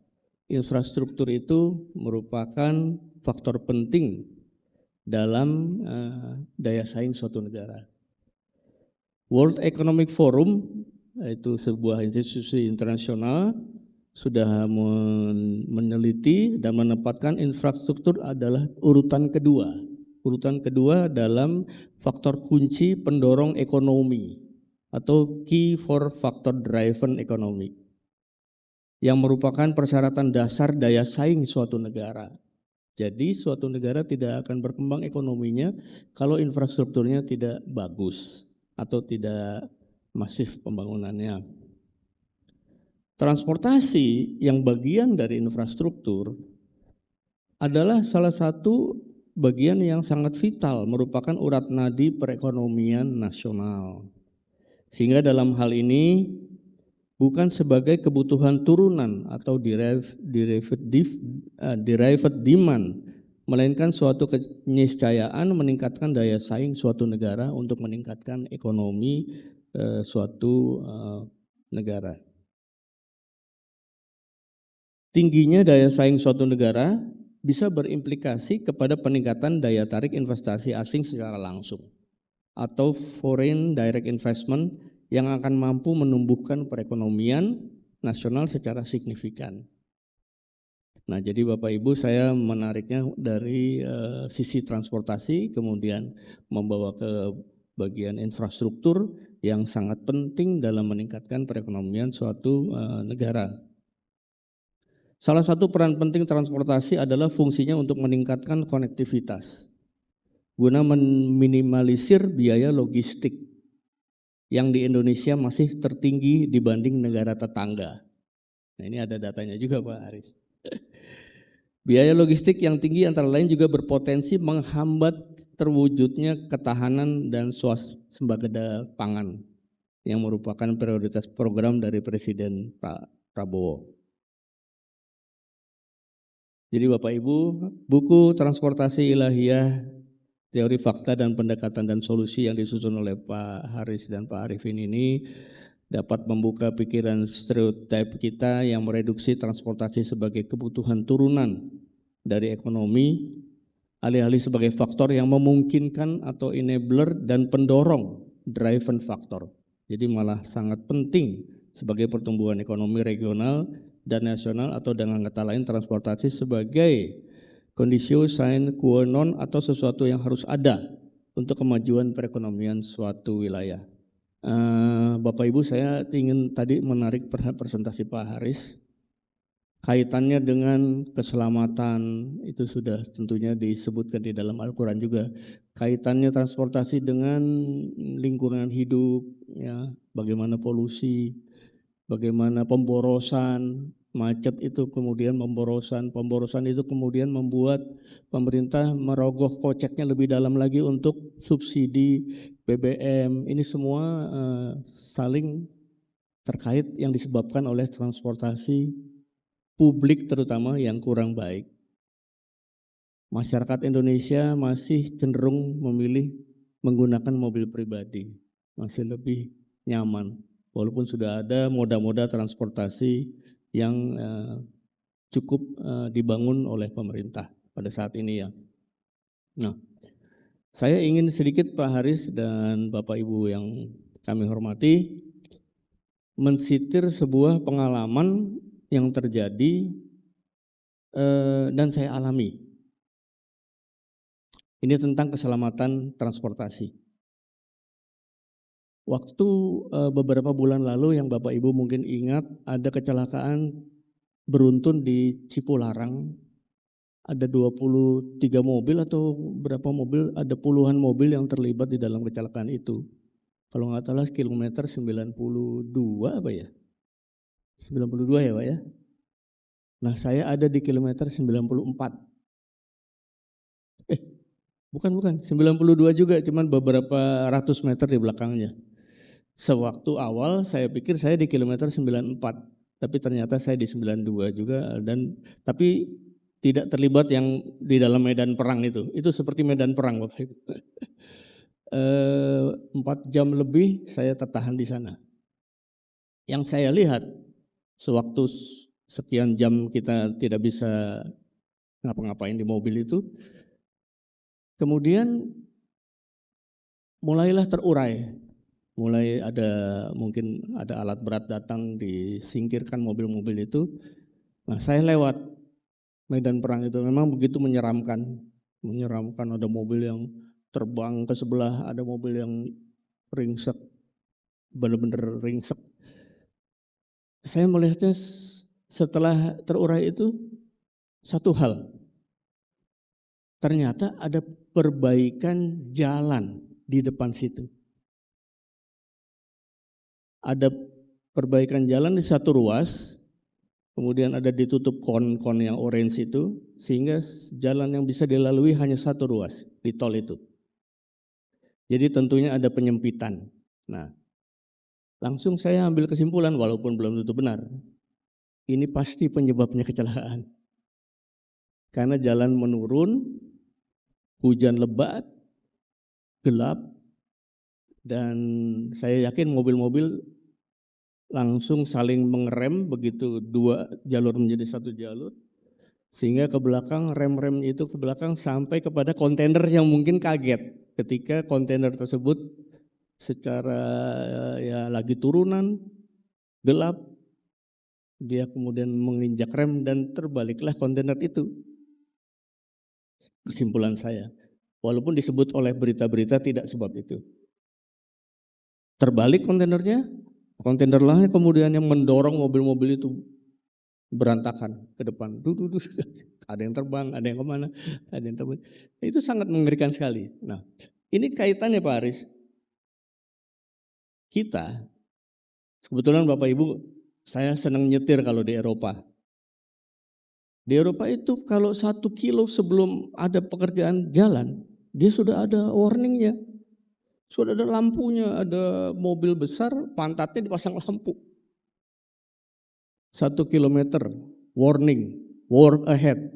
Infrastruktur itu merupakan faktor penting dalam daya saing suatu negara. World Economic Forum, yaitu sebuah institusi internasional, sudah meneliti dan menempatkan infrastruktur adalah urutan kedua dalam faktor kunci pendorong ekonomi atau key for factor driven economy, yang merupakan persyaratan dasar daya saing suatu negara. Jadi suatu negara tidak akan berkembang ekonominya kalau infrastrukturnya tidak bagus atau tidak masif pembangunannya. Transportasi yang bagian dari infrastruktur adalah salah satu bagian yang sangat vital, merupakan urat nadi perekonomian nasional. Sehingga dalam hal ini bukan sebagai kebutuhan turunan atau derived demand, melainkan suatu keniscayaan meningkatkan daya saing suatu negara untuk meningkatkan ekonomi suatu negara. Tingginya daya saing suatu negara bisa berimplikasi kepada peningkatan daya tarik investasi asing secara langsung atau foreign direct investment yang akan mampu menumbuhkan perekonomian nasional secara signifikan. Nah, jadi Bapak Ibu, saya menariknya dari sisi transportasi, kemudian membawa ke bagian infrastruktur yang sangat penting dalam meningkatkan perekonomian suatu negara. Salah satu peran penting transportasi adalah fungsinya untuk meningkatkan konektivitas guna meminimalisir biaya logistik yang di Indonesia masih tertinggi dibanding negara tetangga. Nah, ini ada datanya juga Pak Haris. Biaya logistik yang tinggi antara lain juga berpotensi menghambat terwujudnya ketahanan dan swasembada pangan yang merupakan prioritas program dari Presiden Pak Prabowo. Jadi Bapak Ibu, buku Transportasi Ilahiyah, Teori Fakta dan Pendekatan dan Solusi yang disusun oleh Pak Haris dan Pak Arifin ini dapat membuka pikiran stereotip kita yang mereduksi transportasi sebagai kebutuhan turunan dari ekonomi, alih-alih sebagai faktor yang memungkinkan atau enabler dan pendorong driven factor. Jadi malah sangat penting sebagai pertumbuhan ekonomi regional dan nasional, atau dengan kata lain transportasi sebagai kondisio sine qua non atau sesuatu yang harus ada untuk kemajuan perekonomian suatu wilayah. Bapak Ibu, saya ingin tadi menarik presentasi Pak Haris. Kaitannya dengan keselamatan itu sudah tentunya disebutkan di dalam Al-Quran juga. Kaitannya transportasi dengan lingkungan hidup, ya, bagaimana polusi, bagaimana pemborosan, macet itu kemudian pemborosan itu kemudian membuat pemerintah merogoh koceknya lebih dalam lagi untuk subsidi BBM. Ini semua saling terkait yang disebabkan oleh transportasi publik terutama yang kurang baik. Masyarakat Indonesia masih cenderung memilih menggunakan mobil pribadi, masih lebih nyaman. Walaupun sudah ada moda-moda transportasi yang cukup dibangun oleh pemerintah pada saat ini ya. Nah, saya ingin sedikit Pak Haris dan Bapak Ibu yang kami hormati mensitir sebuah pengalaman yang terjadi dan saya alami. Ini tentang keselamatan transportasi. Waktu beberapa bulan lalu yang Bapak Ibu mungkin ingat, ada kecelakaan beruntun di Cipularang. Ada 23 mobil atau berapa mobil, ada puluhan mobil yang terlibat di dalam kecelakaan itu. Kalau nggak salah kilometer 92 apa ya? 92 ya Pak ya? Nah, saya ada di kilometer 94. Bukan, 92 juga, cuman beberapa ratus meter di belakangnya. Sewaktu awal saya pikir saya di kilometer 94, tapi ternyata saya di 92 juga, dan tapi tidak terlibat yang di dalam medan perang itu. Itu seperti medan perang Bapak Ibu. 4 jam lebih saya tertahan di sana. Yang saya lihat sewaktu sekian jam kita tidak bisa ngapa-ngapain di mobil itu, kemudian mulailah terurai. Mulai ada mungkin ada alat berat datang, disingkirkan mobil-mobil itu. Nah, saya lewat medan perang itu, memang begitu menyeramkan. Ada mobil yang terbang ke sebelah, ada mobil yang ringsek, benar-benar ringsek. Saya melihatnya setelah terurai itu satu hal. Ternyata ada perbaikan jalan di depan situ. Ada perbaikan jalan di satu ruas kemudian ada ditutup kon yang orange itu, sehingga jalan yang bisa dilalui hanya satu ruas di tol itu. Jadi tentunya ada penyempitan. Nah, langsung saya ambil kesimpulan walaupun belum tentu benar. Ini pasti penyebabnya kecelakaan. Karena jalan menurun, hujan lebat, gelap, dan saya yakin mobil-mobil langsung saling mengerem begitu dua jalur menjadi satu jalur. Sehingga ke belakang, rem-rem itu ke belakang sampai kepada kontainer yang mungkin kaget ketika kontainer tersebut secara ya lagi turunan, gelap, dia kemudian menginjak rem dan terbaliklah kontainer itu. Kesimpulan saya, walaupun disebut oleh berita-berita tidak sebab itu. Terbalik kontainernya, kontainer lainnya kemudian yang mendorong mobil-mobil itu berantakan ke depan. Ada yang terbang, ada yang kemana, ada yang terbang. Itu sangat mengerikan sekali. Nah, ini kaitannya Pak Aris. Kita, kebetulan Bapak Ibu, saya senang nyetir kalau di Eropa. Di Eropa itu kalau 1 kilo sebelum ada pekerjaan jalan, dia sudah ada warningnya. Sudah ada lampunya, ada mobil besar, pantatnya dipasang lampu. 1 kilometer, warning, work ahead.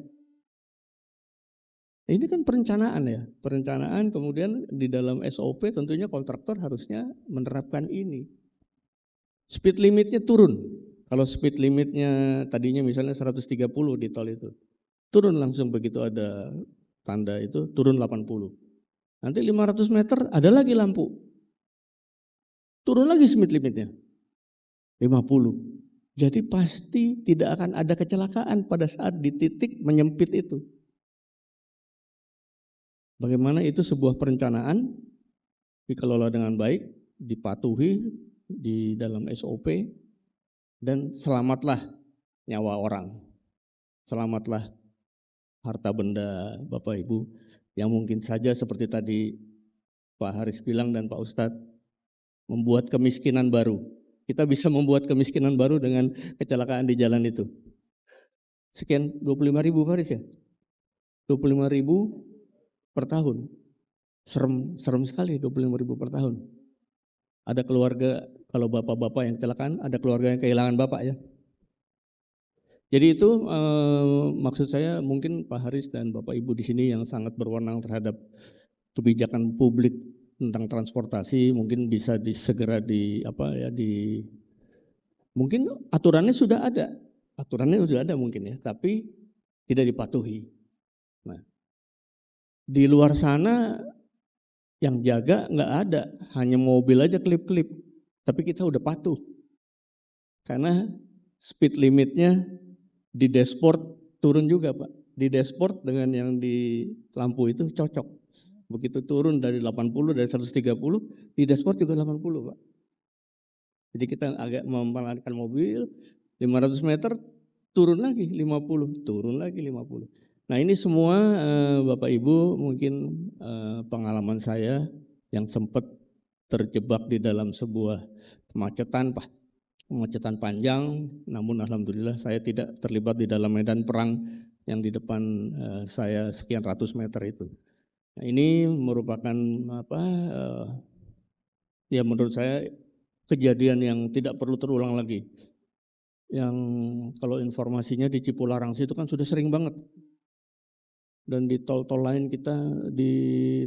Ini kan perencanaan ya, perencanaan kemudian di dalam SOP tentunya kontraktor harusnya menerapkan ini. Speed limitnya turun. Kalau speed limitnya tadinya misalnya 130 di tol itu, turun langsung begitu ada tanda itu, turun 80. Nanti 500 meter ada lagi lampu, turun lagi speed limitnya, 50. Jadi pasti tidak akan ada kecelakaan pada saat di titik menyempit itu. Bagaimana itu sebuah perencanaan dikelola dengan baik, dipatuhi di dalam SOP, dan selamatlah nyawa orang, selamatlah harta benda Bapak Ibu yang mungkin saja seperti tadi Pak Haris bilang dan Pak Ustadz, membuat kemiskinan baru. Kita bisa membuat kemiskinan baru dengan kecelakaan di jalan itu. Sekian 25.000 Pak Haris ya? 25.000 per tahun. Serem sekali 25.000 per tahun. Ada keluarga, kalau bapak-bapak yang kecelakaan, ada keluarga yang kehilangan bapak ya. Jadi itu maksud saya mungkin Pak Haris dan Bapak Ibu di sini yang sangat berwenang terhadap kebijakan publik tentang transportasi mungkin bisa segera mungkin aturannya sudah ada mungkin ya, tapi tidak dipatuhi. Nah, di luar sana yang jaga nggak ada, hanya mobil aja klip-klip, tapi kita udah patuh karena speed limitnya di dashboard turun juga Pak, di dashboard dengan yang di lampu itu cocok. Begitu turun dari 80, dari 130, di dashboard juga 80 Pak. Jadi kita agak memelankan mobil, 500 meter turun lagi 50, turun lagi 50. Nah ini semua Bapak Ibu mungkin pengalaman saya yang sempat terjebak di dalam sebuah kemacetan panjang, namun alhamdulillah saya tidak terlibat di dalam medan perang yang di depan saya sekian ratus meter itu. Nah, ini merupakan ya menurut saya kejadian yang tidak perlu terulang lagi. Yang kalau informasinya di Cipularang itu kan sudah sering banget. Dan di tol-tol lain kita di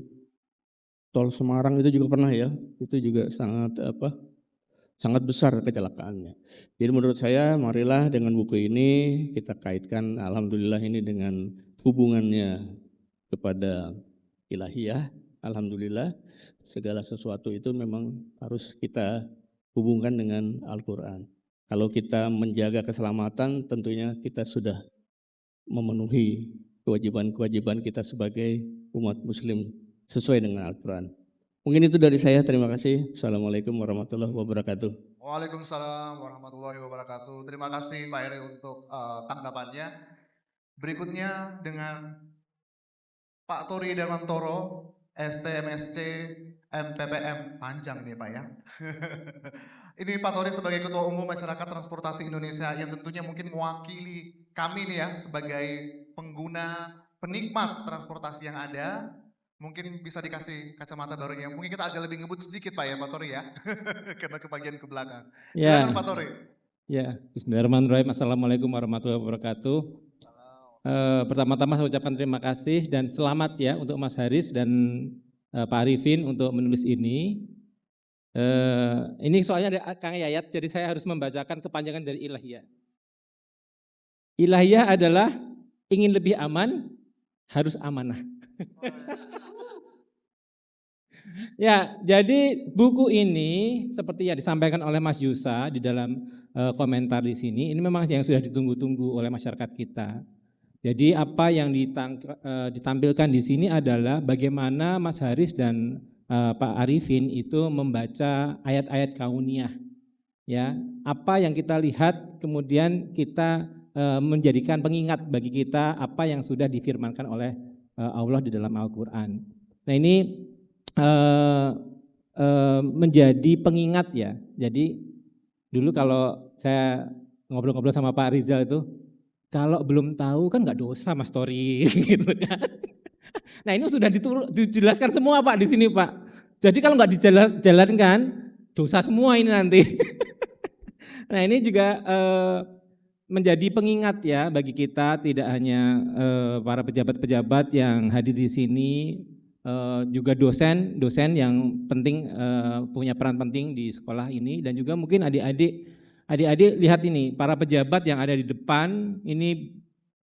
tol Semarang itu juga pernah ya. Itu juga sangat besar kecelakaannya. Jadi menurut saya marilah dengan buku ini kita kaitkan alhamdulillah ini dengan hubungannya kepada ilahiyah. Alhamdulillah segala sesuatu itu memang harus kita hubungkan dengan Al-Quran. Kalau kita menjaga keselamatan tentunya kita sudah memenuhi kewajiban-kewajiban kita sebagai umat muslim sesuai dengan Al-Quran. Mungkin itu dari saya, terima kasih. Assalamualaikum warahmatullahi wabarakatuh. Waalaikumsalam warahmatullahi wabarakatuh. Terima kasih Pak Eri untuk tanggapannya. Berikutnya dengan Pak Tori Darmantoro, STMSC MPPM, panjang nih Pak ya. Ini Pak Tori sebagai Ketua Umum Masyarakat Transportasi Indonesia yang tentunya mungkin mewakili kami nih ya sebagai pengguna, penikmat transportasi yang ada. Mungkin bisa dikasih kacamata barunya. Mungkin kita agak lebih ngebut sedikit Pak ya Pak Tori ya. Karena kebagian ke belakang. Ya, Silakan Pak Tori. ya. Bismillahirrahmanirrahim. Assalamualaikum warahmatullahi wabarakatuh. Pertama-tama saya ucapkan terima kasih dan selamat ya untuk Mas Haris dan Pak Arifin untuk menulis ini. Ini soalnya ada Kang Yayat, jadi saya harus membacakan kepanjangan dari Ilahiyah. Ilahiyah adalah ingin lebih aman, harus amanah. Ya, jadi buku ini seperti yang disampaikan oleh Mas Yusa di dalam komentar di sini, ini memang yang sudah ditunggu-tunggu oleh masyarakat kita. Jadi apa yang ditampilkan di sini adalah bagaimana Mas Haris dan Pak Arifin itu membaca ayat-ayat kauniyah. Ya, apa yang kita lihat kemudian kita menjadikan pengingat bagi kita apa yang sudah difirmankan oleh Allah di dalam Al-Qur'an. Nah, ini menjadi pengingat ya. Jadi dulu kalau saya ngobrol-ngobrol sama Pak Rizal itu, kalau belum tahu kan nggak dosa Mas Tori gitu kan. Nah, ini sudah dijelaskan semua Pak di sini Pak. Jadi kalau nggak dijalankan dosa semua ini nanti. Nah, ini juga menjadi pengingat ya bagi kita, tidak hanya para pejabat-pejabat yang hadir di sini, juga dosen yang penting, punya peran penting di sekolah ini, dan juga mungkin adik-adik lihat ini, para pejabat yang ada di depan ini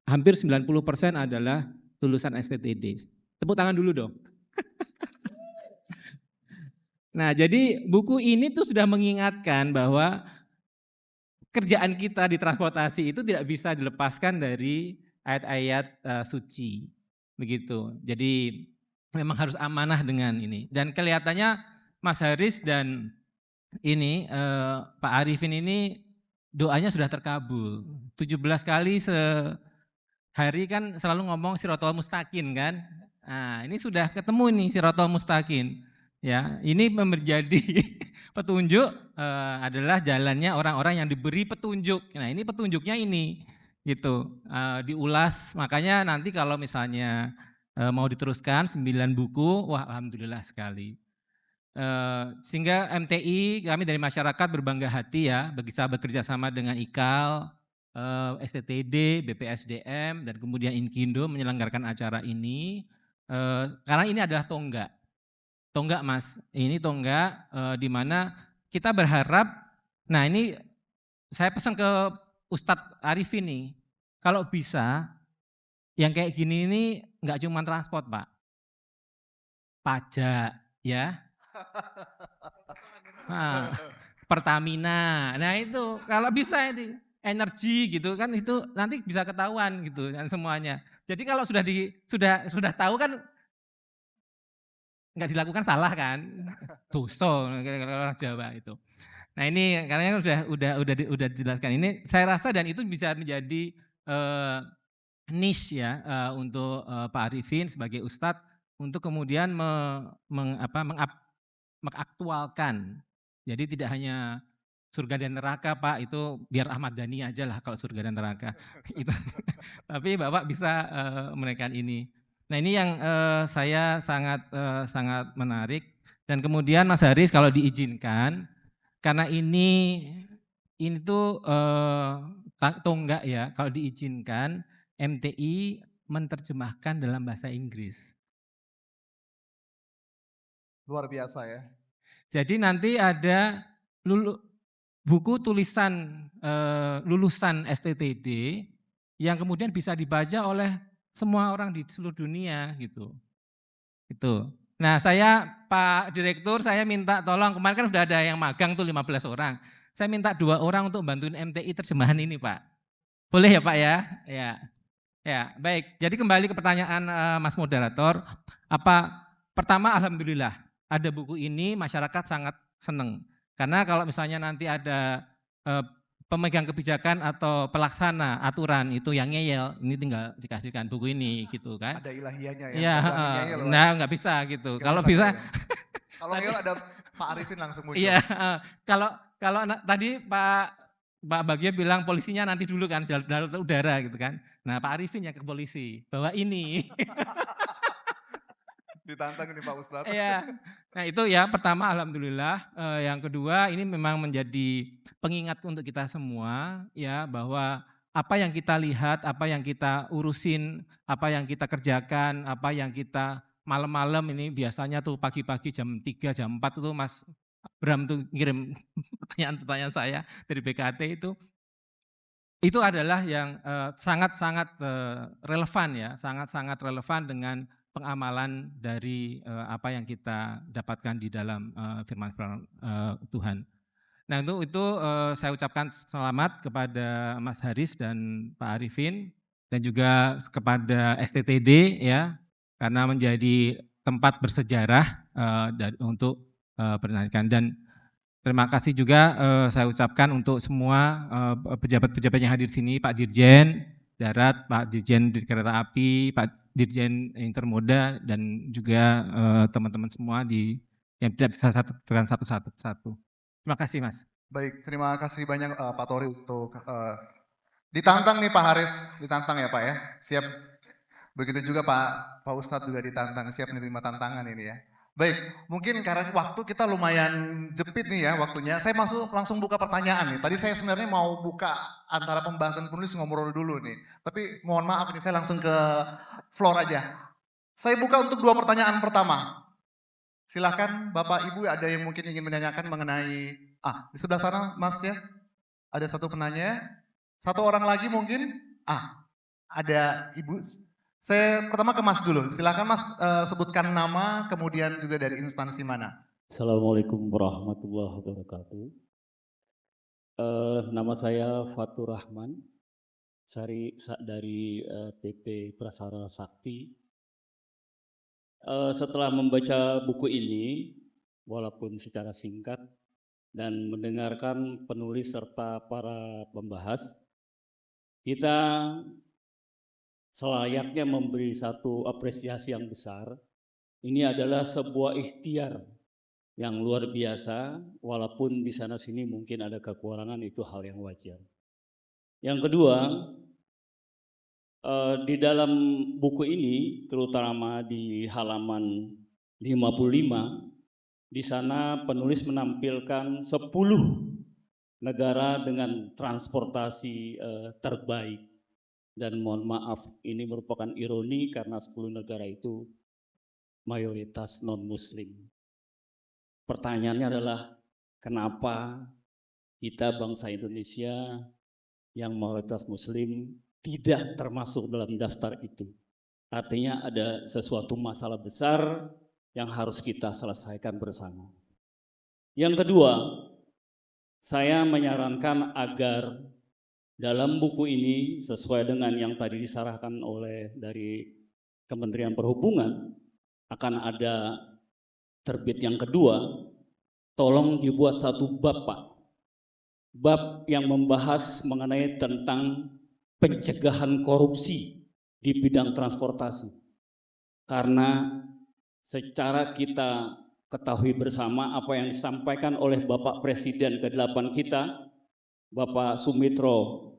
hampir 90% adalah lulusan STTD. Tepuk tangan dulu dong. Nah, jadi buku ini tuh sudah mengingatkan bahwa kerjaan kita di transportasi itu tidak bisa dilepaskan dari ayat-ayat suci. Begitu. Jadi memang harus amanah dengan ini. Dan kelihatannya Mas Haris dan ini Pak Arifin ini doanya sudah terkabul. 17 kali sehari kan selalu ngomong sirotol mustaqim kan. Nah, ini sudah ketemu nih sirotol mustaqim. Ya, ini menjadi petunjuk adalah jalannya orang-orang yang diberi petunjuk. Nah, ini petunjuknya ini gitu. Diulas, makanya nanti kalau misalnya mau diteruskan 9 buku, wah alhamdulillah sekali. Sehingga MTI, kami dari masyarakat berbangga hati ya bisa bekerja sama dengan IKAL, STTD, BPSDM, dan kemudian Inkindo menyelenggarakan acara ini. Karena ini adalah tonggak Mas, ini tonggak di mana kita berharap, nah ini saya pesan ke Ustadz Arifin nih, kalau bisa yang kayak gini ini nggak cuma transport Pak, pajak ya, nah, Pertamina, nah itu kalau bisa itu energi gitu kan, itu nanti bisa ketahuan gitu dan semuanya. Jadi kalau sudah tahu kan nggak dilakukan salah kan, dosa orang Jawa itu. Nah ini karena udah dijelaskan ini, saya rasa dan itu bisa menjadi niche ya untuk Pak Arifin sebagai Ustadz untuk kemudian mengaktualkan. Jadi tidak hanya surga dan neraka Pak, itu biar Ahmad Dhani aja lah kalau surga dan neraka. Itu. Tapi Bapak bisa menaikkan ini. Nah ini yang saya sangat menarik, dan kemudian Mas Haris kalau diizinkan, karena ini tuh tonggak ya, kalau diizinkan MTI menerjemahkan dalam bahasa Inggris. Luar biasa ya. Jadi nanti ada buku tulisan lulusan STTD yang kemudian bisa dibaca oleh semua orang di seluruh dunia gitu. Itu. Nah, saya Pak Direktur, saya minta tolong, kemarin kan sudah ada yang magang tuh 15 orang. Saya minta 2 orang untuk bantuin MTI terjemahan ini, Pak. Boleh ya, Pak ya? Ya. Ya, baik. Jadi kembali ke pertanyaan Mas moderator, pertama alhamdulillah ada buku ini, masyarakat sangat senang. Karena kalau misalnya nanti ada pemegang kebijakan atau pelaksana aturan itu yang ngeyel, ini tinggal dikasihkan buku ini gitu kan. Ada ilahiyahnya ya. Iya, nah nggak bisa gitu. Kalau bisa, kalau ngeyel ada Pak Arifin langsung muncul. Iya, Kalau tadi Pak Bagio bilang polisinya nanti dulu kan, jalan udara gitu kan. Nah Pak Arifin yang ke polisi, bahwa ini. Ditantang ini Pak Ustadz. Iya. Nah itu ya pertama alhamdulillah, yang kedua ini memang menjadi pengingat untuk kita semua ya bahwa apa yang kita lihat, apa yang kita urusin, apa yang kita kerjakan, apa yang kita malam-malam ini biasanya tuh pagi-pagi jam 3, jam 4 itu Mas Bram tuh ngirim pertanyaan-pertanyaan saya dari BKT itu adalah yang sangat-sangat relevan ya, sangat-sangat relevan dengan pengamalan dari apa yang kita dapatkan di dalam firman-firman Tuhan. Nah itu saya ucapkan selamat kepada Mas Haris dan Pak Arifin dan juga kepada STTD ya karena menjadi tempat bersejarah untuk pendidikan dan terima kasih juga saya ucapkan untuk semua pejabat-pejabat yang hadir di sini, Pak Dirjen Darat, Pak Dirjen di Kereta Api, Pak Dirjen Intermoda, dan juga teman-teman semua yang tidak bisa sebutkan satu-satu. Terima kasih Mas. Baik, terima kasih banyak Pak Tori untuk ditantang nih Pak Haris, ditantang ya Pak ya, siap. Begitu juga Pak Ustadz juga ditantang, siap menerima tantangan ini ya. Baik, mungkin karena waktu kita lumayan jepit nih ya waktunya, saya langsung buka pertanyaan nih. Tadi saya sebenarnya mau buka antara pembahasan penulis ngobrol dulu nih, tapi mohon maaf ini saya langsung ke floor aja. Saya buka untuk 2 pertanyaan pertama. Silahkan Bapak Ibu ada yang mungkin ingin menanyakan mengenai, di sebelah sana Mas ya, ada satu penanya, satu orang lagi mungkin, ada Ibu. Saya pertama ke Mas dulu, silakan Mas sebutkan nama, kemudian juga dari instansi mana. Assalamualaikum warahmatullahi wabarakatuh. Nama saya Fatur Rahman, dari PP Prasara Sakti. Setelah membaca buku ini, walaupun secara singkat, dan mendengarkan penulis serta para pembahas, kita selayaknya memberi satu apresiasi yang besar. Ini adalah sebuah ikhtiar yang luar biasa, walaupun di sana sini mungkin ada kekurangan, itu hal yang wajar. Yang kedua, di dalam buku ini, terutama di halaman 55, di sana penulis menampilkan 10 negara dengan transportasi terbaik. Dan mohon maaf, ini merupakan ironi karena 10 negara itu mayoritas non-muslim. Pertanyaannya adalah, kenapa kita bangsa Indonesia yang mayoritas muslim tidak termasuk dalam daftar itu? Artinya ada sesuatu masalah besar yang harus kita selesaikan bersama. Yang kedua, saya menyarankan agar dalam buku ini, sesuai dengan yang tadi disarahkan oleh dari Kementerian Perhubungan, akan ada terbit yang kedua, tolong dibuat satu bab Pak. Bab yang membahas mengenai tentang pencegahan korupsi di bidang transportasi. Karena secara kita ketahui bersama apa yang disampaikan oleh Bapak Presiden ke-8 kita, Bapak Sumitro,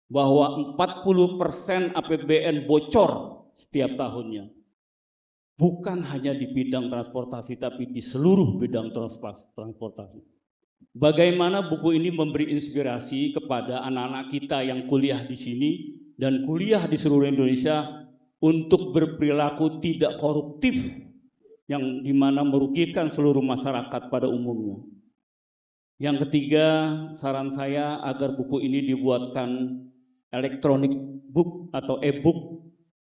bahwa 40% APBN bocor setiap tahunnya. Bukan hanya di bidang transportasi, tapi di seluruh bidang transportasi. Bagaimana buku ini memberi inspirasi kepada anak-anak kita yang kuliah di sini dan kuliah di seluruh Indonesia untuk berperilaku tidak koruptif yang dimana merugikan seluruh masyarakat pada umumnya. Yang ketiga, saran saya agar buku ini dibuatkan electronic book atau e-book,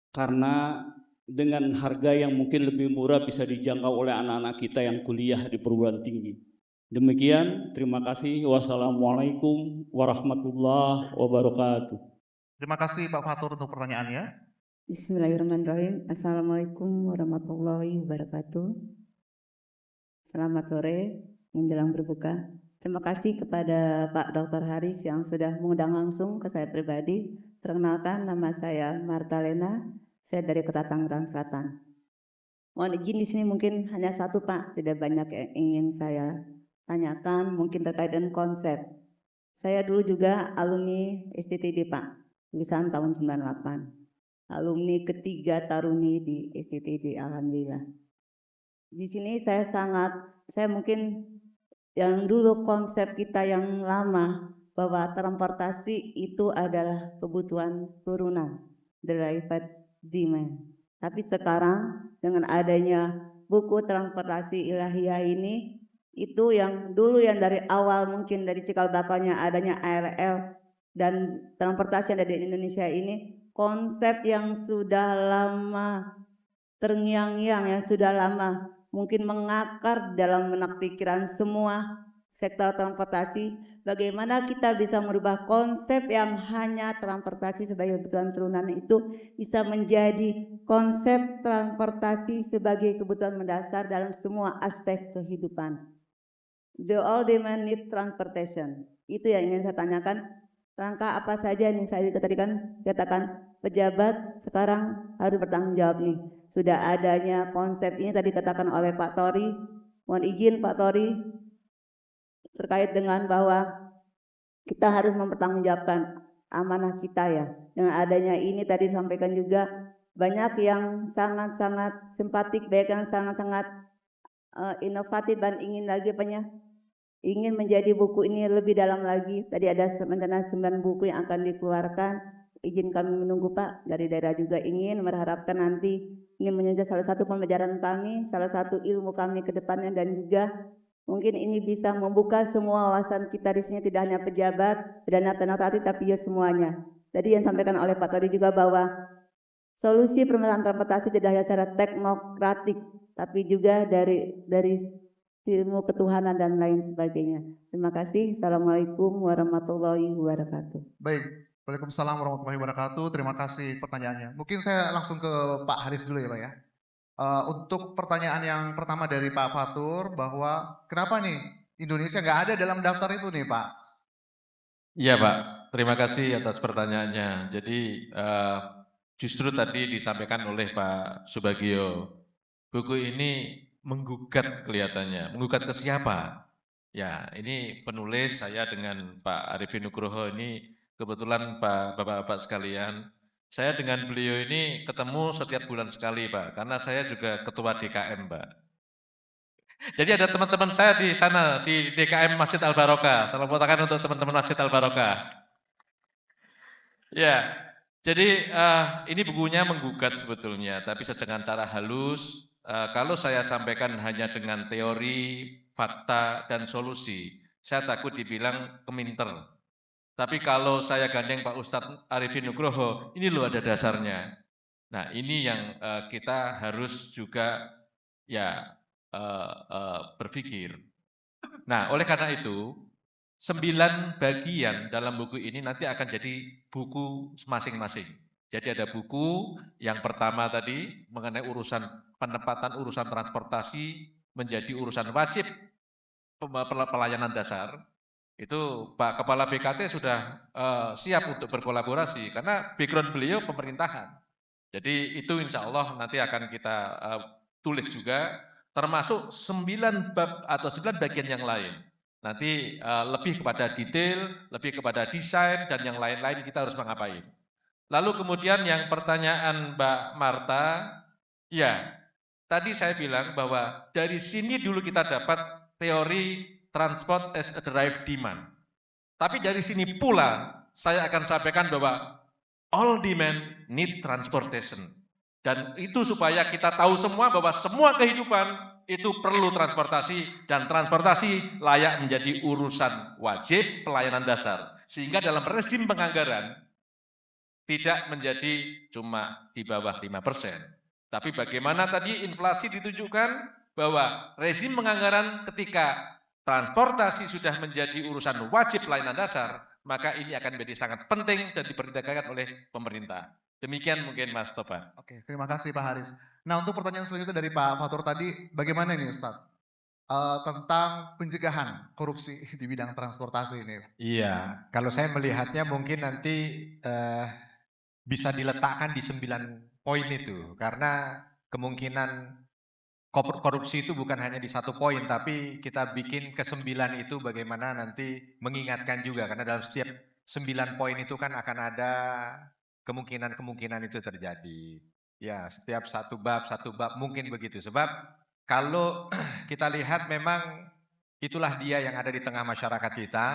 karena dengan harga yang mungkin lebih murah bisa dijangkau oleh anak-anak kita yang kuliah di perguruan tinggi. Demikian, terima kasih. Wassalamualaikum warahmatullahi wabarakatuh. Terima kasih Pak Fatur untuk pertanyaannya. Bismillahirrahmanirrahim. Assalamualaikum warahmatullahi wabarakatuh. Selamat sore menjelang berbuka. Terima kasih kepada Pak Dr. Haris yang sudah mengundang langsung ke saya pribadi. Perkenalkan, nama saya Marta Lena, saya dari Kota Tangerang Selatan. Mohon izin di sini mungkin hanya satu Pak, tidak banyak yang ingin saya tanyakan mungkin terkait dengan konsep. Saya dulu juga alumni STTD Pak, lulusan tahun 98. Alumni ketiga Taruni di STTD, alhamdulillah. Di sini saya mungkin yang dulu konsep kita yang lama bahwa transportasi itu adalah kebutuhan turunan, derived demand. Tapi sekarang dengan adanya buku transportasi ilahiyah ini, itu yang dulu yang dari awal mungkin dari cikal bakalnya adanya ARL dan transportasi yang ada di Indonesia ini, konsep yang sudah lama terngiang-ngiang, yang sudah lama mungkin mengakar dalam benak pikiran semua sektor transportasi. Bagaimana kita bisa merubah konsep yang hanya transportasi sebagai kebutuhan turunan itu bisa menjadi konsep transportasi sebagai kebutuhan mendasar dalam semua aspek kehidupan. The all demand need transportation. Itu yang ingin saya tanyakan. Rangka apa saja yang saya tadi kan katakan pejabat sekarang harus bertanggung jawab nih. Sudah adanya konsep ini tadi katakan oleh Pak Tori. Mohon izin Pak Tori terkait dengan bahwa kita harus mempertanggungjawabkan amanah kita ya. Dengan adanya ini tadi disampaikan juga banyak yang sangat-sangat simpatik, banyak yang sangat-sangat inovatif dan ingin lagi ingin menjadi buku ini lebih dalam lagi. Tadi ada sementara 9 buku yang akan dikeluarkan. Izin kami menunggu Pak, dari daerah juga ingin mengharapkan nanti ingin menjadi salah satu pembelajaran kami, salah satu ilmu kami ke depannya, dan juga mungkin ini bisa membuka semua wawasan kita di sini, tidak hanya pejabat, tidak hanya teknokrati, tapi ya semuanya. Tadi yang disampaikan oleh Pak Tori juga bahwa solusi permasalahan transportasi tidak hanya secara teknokratik, tapi juga dari ilmu ketuhanan dan lain sebagainya. Terima kasih. Assalamualaikum warahmatullahi wabarakatuh. Baik, Waalaikumsalam warahmatullahi wabarakatuh. Terima kasih pertanyaannya. Mungkin saya langsung ke Pak Haris dulu ya Pak ya. Untuk pertanyaan yang pertama dari Pak Fatur bahwa kenapa nih Indonesia nggak ada dalam daftar itu nih Pak? Iya Pak, terima kasih atas pertanyaannya. Jadi justru tadi disampaikan oleh Pak Subagio, buku ini menggugat kelihatannya. Menggugat ke siapa? Ya, ini penulis saya dengan Pak Arifin Nugroho ini kebetulan Bapak-bapak sekalian. Saya dengan beliau ini ketemu setiap bulan sekali Pak, karena saya juga ketua DKM Pak. Jadi ada teman-teman saya di sana di DKM Masjid Al Barokah. Salam tangan untuk teman-teman Masjid Al Barokah. Ya, jadi ini bukunya menggugat sebetulnya, tapi dengan cara halus. Kalau saya sampaikan hanya dengan teori, fakta, dan solusi, saya takut dibilang keminter. Tapi kalau saya gandeng Pak Ustadz Arifin Nugroho, ini loh ada dasarnya. Nah ini yang kita harus juga ya berpikir. Nah oleh karena itu, 9 bagian dalam buku ini nanti akan jadi buku masing-masing. Jadi ada buku yang pertama tadi mengenai urusan penempatan urusan transportasi menjadi urusan wajib pelayanan dasar. Itu Pak Kepala BKT sudah siap untuk berkolaborasi karena background beliau pemerintahan. Jadi itu insya Allah nanti akan kita tulis juga termasuk 9 bab atau 9 bagian yang lain. Nanti lebih kepada detail, lebih kepada desain dan yang lain-lain kita harus mengapain. Lalu kemudian yang pertanyaan Mbak Marta, ya tadi saya bilang bahwa dari sini dulu kita dapat teori transport as a derived demand. Tapi dari sini pula saya akan sampaikan bahwa all demand need transportation. Dan itu supaya kita tahu semua bahwa semua kehidupan itu perlu transportasi dan transportasi layak menjadi urusan wajib pelayanan dasar. Sehingga dalam rezim penganggaran tidak menjadi cuma di bawah 5%. Tapi bagaimana tadi inflasi ditunjukkan bahwa rezim penganggaran ketika transportasi sudah menjadi urusan wajib pelayanan dasar, maka ini akan menjadi sangat penting dan dipertimbangkan oleh pemerintah. Demikian mungkin Mas Toba. Oke, terima kasih Pak Haris. Nah untuk pertanyaan selanjutnya dari Pak Fatur tadi, bagaimana ini Ustadz? Tentang pencegahan korupsi di bidang transportasi ini. Iya, kalau saya melihatnya mungkin nanti bisa diletakkan di 9 poin itu, karena kemungkinan korupsi itu bukan hanya di satu poin, tapi kita bikin ke-9 itu bagaimana nanti mengingatkan juga, karena dalam setiap 9 poin itu kan akan ada kemungkinan-kemungkinan itu terjadi. Ya, setiap satu bab mungkin begitu. Sebab kalau kita lihat memang itulah dia yang ada di tengah masyarakat kita.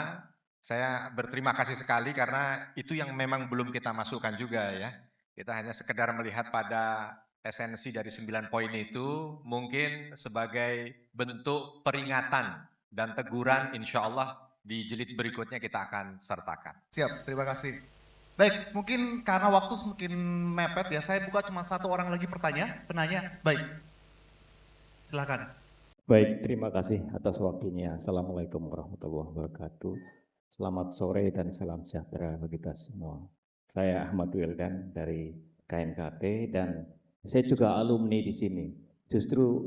Saya berterima kasih sekali karena itu yang memang belum kita masukkan juga ya. Kita hanya sekedar melihat pada esensi dari 9 poin itu mungkin sebagai bentuk peringatan dan teguran, insya Allah di jilid berikutnya kita akan sertakan. Siap, terima kasih. Baik, mungkin karena waktu semakin mepet ya, saya buka cuma satu orang lagi penanya. Baik, silakan. Baik, terima kasih atas waktunya. Assalamualaikum warahmatullahi wabarakatuh. Selamat sore dan salam sejahtera bagi kita semua. Saya Ahmad Wildan dari KNKT dan saya juga alumni di sini. Justru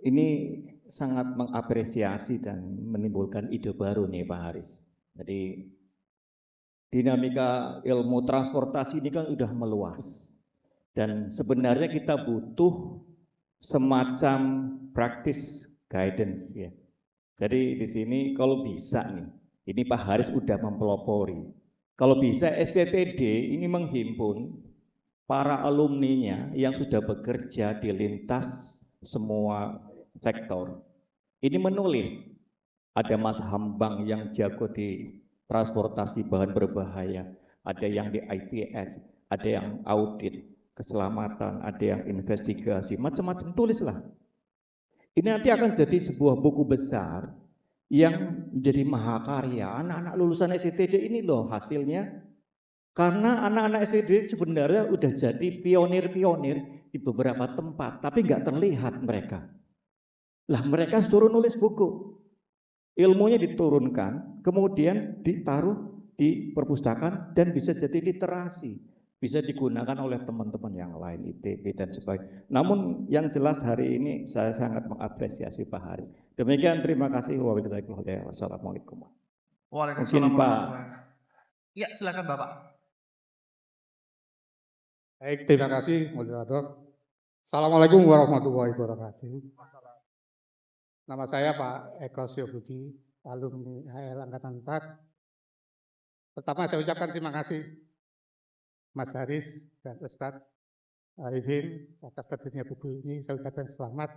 ini sangat mengapresiasi dan menimbulkan ide baru nih Pak Haris. Jadi dinamika ilmu transportasi ini kan udah meluas. Dan sebenarnya kita butuh semacam practice guidance ya. Jadi di sini kalau bisa nih, ini Pak Haris udah mempelopori. Kalau bisa STTD ini menghimpun para alumninya yang sudah bekerja di lintas semua sektor. Ini menulis, ada Mas Hambang yang jago di transportasi bahan berbahaya, ada yang di ITS, ada yang audit, keselamatan, ada yang investigasi, macam-macam tulislah. Ini nanti akan jadi sebuah buku besar yang menjadi mahakarya. Anak-anak lulusan STTD ini loh hasilnya. Karena anak-anak STD sebenarnya udah jadi pionir-pionir di beberapa tempat, tapi nggak terlihat mereka. Lah mereka suruh nulis buku, ilmunya diturunkan, kemudian ditaruh di perpustakaan dan bisa jadi literasi, bisa digunakan oleh teman-teman yang lain, ITB dan sebagainya. Namun yang jelas hari ini saya sangat mengapresiasi Pak Haris. Demikian, terima kasih. Wassalamualaikum. Waalaikumsalam. Mungkin Pak. Ya, silakan Bapak. Baik, terima kasih moderator. Assalamualaikum warahmatullahi wabarakatuh. Nama saya Pak Eko Syobudi, alumni HL Angkatan 4. Pertama saya ucapkan terima kasih Mas Haris dan Ustadz Arifin atas terbitnya buku ini. Saya ucapkan selamat.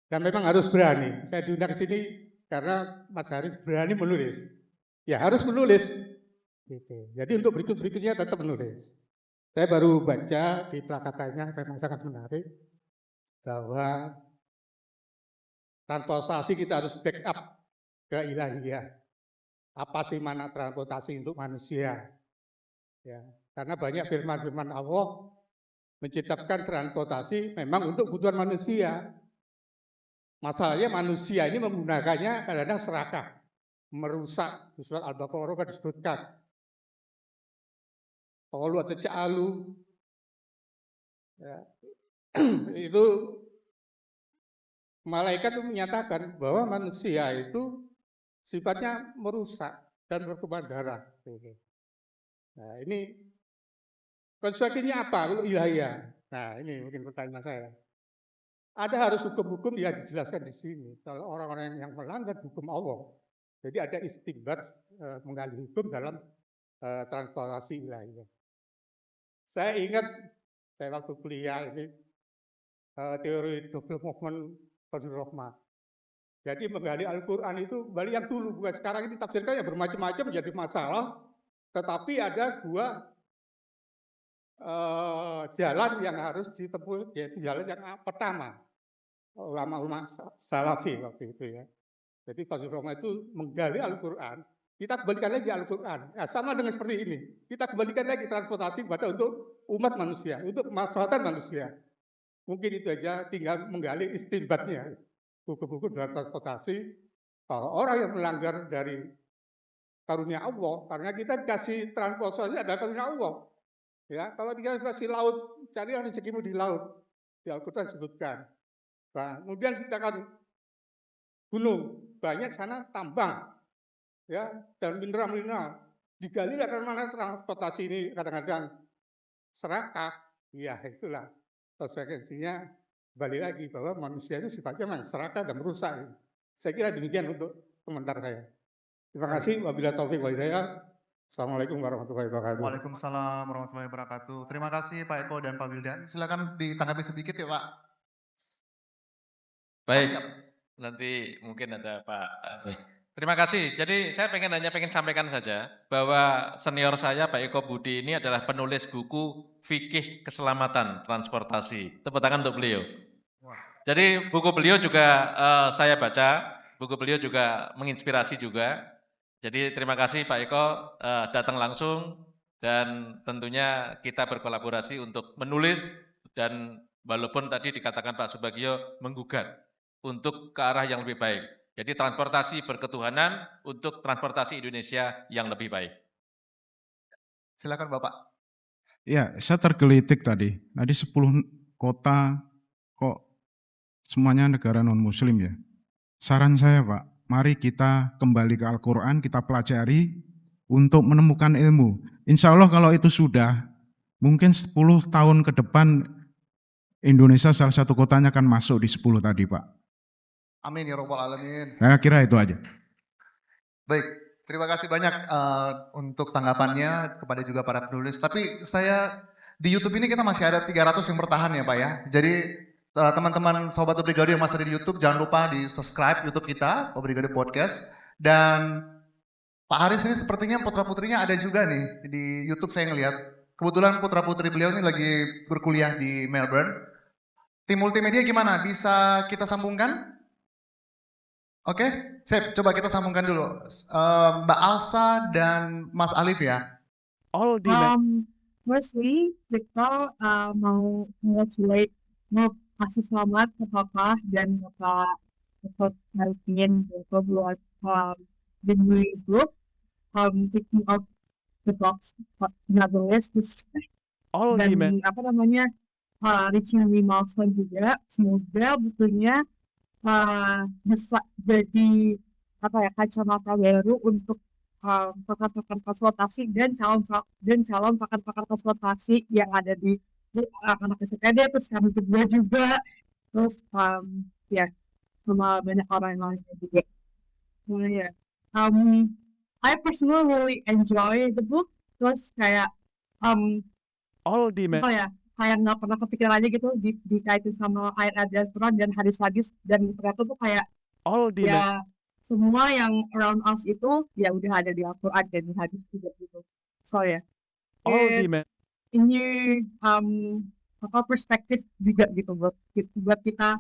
Dan memang harus berani. Saya diundang ke sini karena Mas Haris berani menulis. Ya harus menulis. Gitu. Jadi untuk berikut-berikutnya tetap menulis. Saya baru baca di plakatannya, memang sangat menarik, bahwa transportasi kita harus backup ke ilahiyah. Apa sih makna transportasi untuk manusia? Ya, karena banyak firman-firman Allah menciptakan transportasi memang untuk kebutuhan manusia. Masalahnya manusia ini menggunakannya kadang-kadang serakah, merusak. Di surat Al-Baqarah kan disebutkan. Qalu atja'alu, ya, itu malaikat menyatakan bahwa manusia itu sifatnya merusak dan bertumpah darah. Nah ini konsekuensinya apa? Ilahiyah. Nah ini mungkin pertanyaan saya. Ada harus hukum-hukum yang dijelaskan di sini. Kalau orang-orang yang melanggar hukum Allah, jadi ada istinbat menggali hukum dalam transportasi ilahiyah. Saya ingat saya waktu kuliah ini teori double movement Fazlur Rahman. Jadi menggali Al-Quran itu kembali yang dulu, bukan sekarang ini tafsirkan yang bermacam-macam menjadi masalah. Tetapi ada dua jalan yang harus ditempuh, yaitu jalan yang pertama ulama-ulama salafi waktu itu ya. Jadi Fazlur Rahman itu menggali Al-Quran. Kita kembalikan lagi Al-Quran. Ya, sama dengan seperti ini. Kita kembalikan lagi transportasi kepada untuk umat manusia, untuk kemaslahatan manusia. Mungkin itu aja, tinggal menggali istinbatnya. Buku-buku dalam transportasi. Kalau orang yang melanggar dari karunia Allah, karena kita kasih transportasi adalah karunia Allah. Ya, kalau kita kasih laut, cari rezekimu di laut. Di Al-Quran disebutkan. Nah, kemudian kita kan gunung, banyak sana tambang. Ya, dan mineral-mineral digali karena mana transportasi ini kadang-kadang serakah, ya itulah konsekuensinya kembali lagi bahwa manusia itu sifatnya memang serakah dan merusak. Saya kira demikian untuk komentar saya. Terima kasih. Wabillahi taufiq wal hidayah. Assalamualaikum warahmatullahi wabarakatuh. Waalaikumsalam warahmatullahi wabarakatuh. Terima kasih Pak Eko dan Pak Wildan. Silakan ditanggapi sedikit ya Pak. Baik, Siap. nanti mungkin ada Pak. Terima kasih. Jadi saya pengen sampaikan saja bahwa senior saya Pak Eko Budi ini adalah penulis buku Fikih Keselamatan Transportasi. Tepuk tangan untuk beliau. Jadi buku beliau juga saya baca, buku beliau juga menginspirasi juga. Jadi terima kasih Pak Eko datang langsung dan tentunya kita berkolaborasi untuk menulis dan walaupun tadi dikatakan Pak Subagio menggugat untuk ke arah yang lebih baik. Jadi transportasi berketuhanan untuk transportasi Indonesia yang lebih baik. Silakan Bapak. Ya, saya tergelitik tadi. 10 kota kok semuanya negara non-muslim ya. Saran saya Pak, mari kita kembali ke Al-Quran, kita pelajari untuk menemukan ilmu. Insya Allah kalau itu sudah, mungkin 10 tahun ke depan Indonesia salah satu kotanya akan masuk di 10 tadi Pak. Amin ya robbal alamin. Saya kira itu aja. Baik, terima kasih banyak untuk tanggapannya kepada juga para penulis. Tapi saya di YouTube ini kita masih ada 300 yang bertahan ya Pak ya. Jadi teman-teman Sobat Obrigado yang masih ada di YouTube, jangan lupa di subscribe YouTube kita, Obrigado Podcast. Dan Pak Haris ini sepertinya putra-putrinya ada juga nih di YouTube saya ngelihat. Kebetulan putra-putri beliau ini lagi berkuliah di Melbourne. Tim multimedia gimana? Bisa kita sambungkan? Oke, sip. Coba kita sambungkan dulu. Mbak Alsa dan Mas Alif ya. Firstly, kita mau congratulate, mau kasih selamat ke Papa dan Bapak Harifin buat the new book, Picking Up the Box Novelist, dan reaching the milestone juga. Semoga bukunya bisa jadi kacamata baru untuk pakar-pakar konsultasi dan calon pakar-pakar konsultasi yang ada di anak SPD, terus kami berdua juga, terus ya sama banyak orang lain juga. I personally really enjoy the book, terus kayak kayak nggak pernah kepikiran aja gitu dikaitin sama ayat Al-Quran dan hadis-hadis, dan ternyata tuh kayak ya semua yang around us itu ya udah ada di Al-Quran dan di hadis juga gitu. So ya, ini perspektif juga gitu buat kita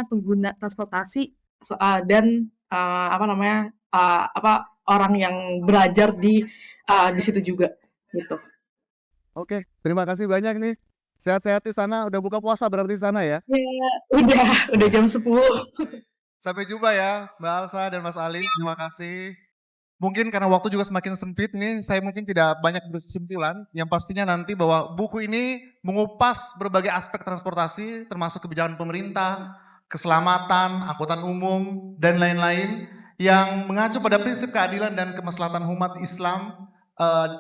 pengguna transportasi dan orang yang belajar di situ juga gitu. Oke, terima kasih banyak nih. Sehat-sehat di sana. Udah buka puasa berarti di sana ya? Ya, udah jam 10. Sampai jumpa ya Mbak Alsa dan Mas Ali. Terima kasih. Mungkin karena waktu juga semakin sempit nih, saya mungkin tidak banyak berkesimpulan. Yang pastinya nanti bahwa buku ini mengupas berbagai aspek transportasi, termasuk kebijakan pemerintah, keselamatan, angkutan umum, dan lain-lain yang mengacu pada prinsip keadilan dan kemaslahatan umat Islam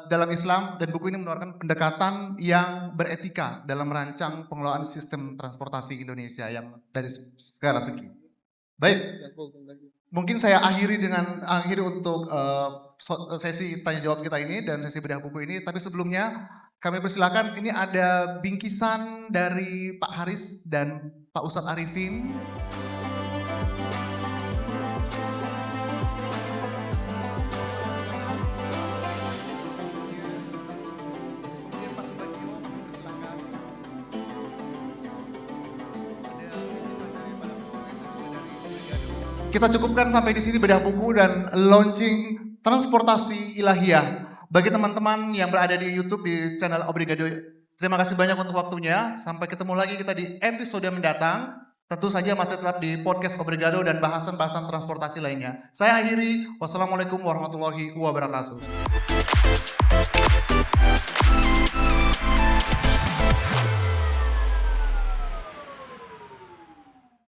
dalam Islam, dan buku ini menawarkan pendekatan yang beretika dalam merancang pengelolaan sistem transportasi Indonesia yang dari segala segi. Baik, mungkin saya akhiri untuk sesi tanya jawab kita ini dan sesi bedah buku ini. Tapi sebelumnya kami persilakan, ini ada bingkisan dari Pak Haris dan Pak Ustadz Arifin. Kita cukupkan sampai di sini bedah buku dan launching transportasi ilahiyah. Bagi teman-teman yang berada di YouTube di channel Obrigado, terima kasih banyak untuk waktunya. Sampai ketemu lagi kita di episode mendatang. Tentu saja masih tetap di podcast Obrigado dan bahasan-bahasan transportasi lainnya. Saya akhiri. Wassalamualaikum warahmatullahi wabarakatuh.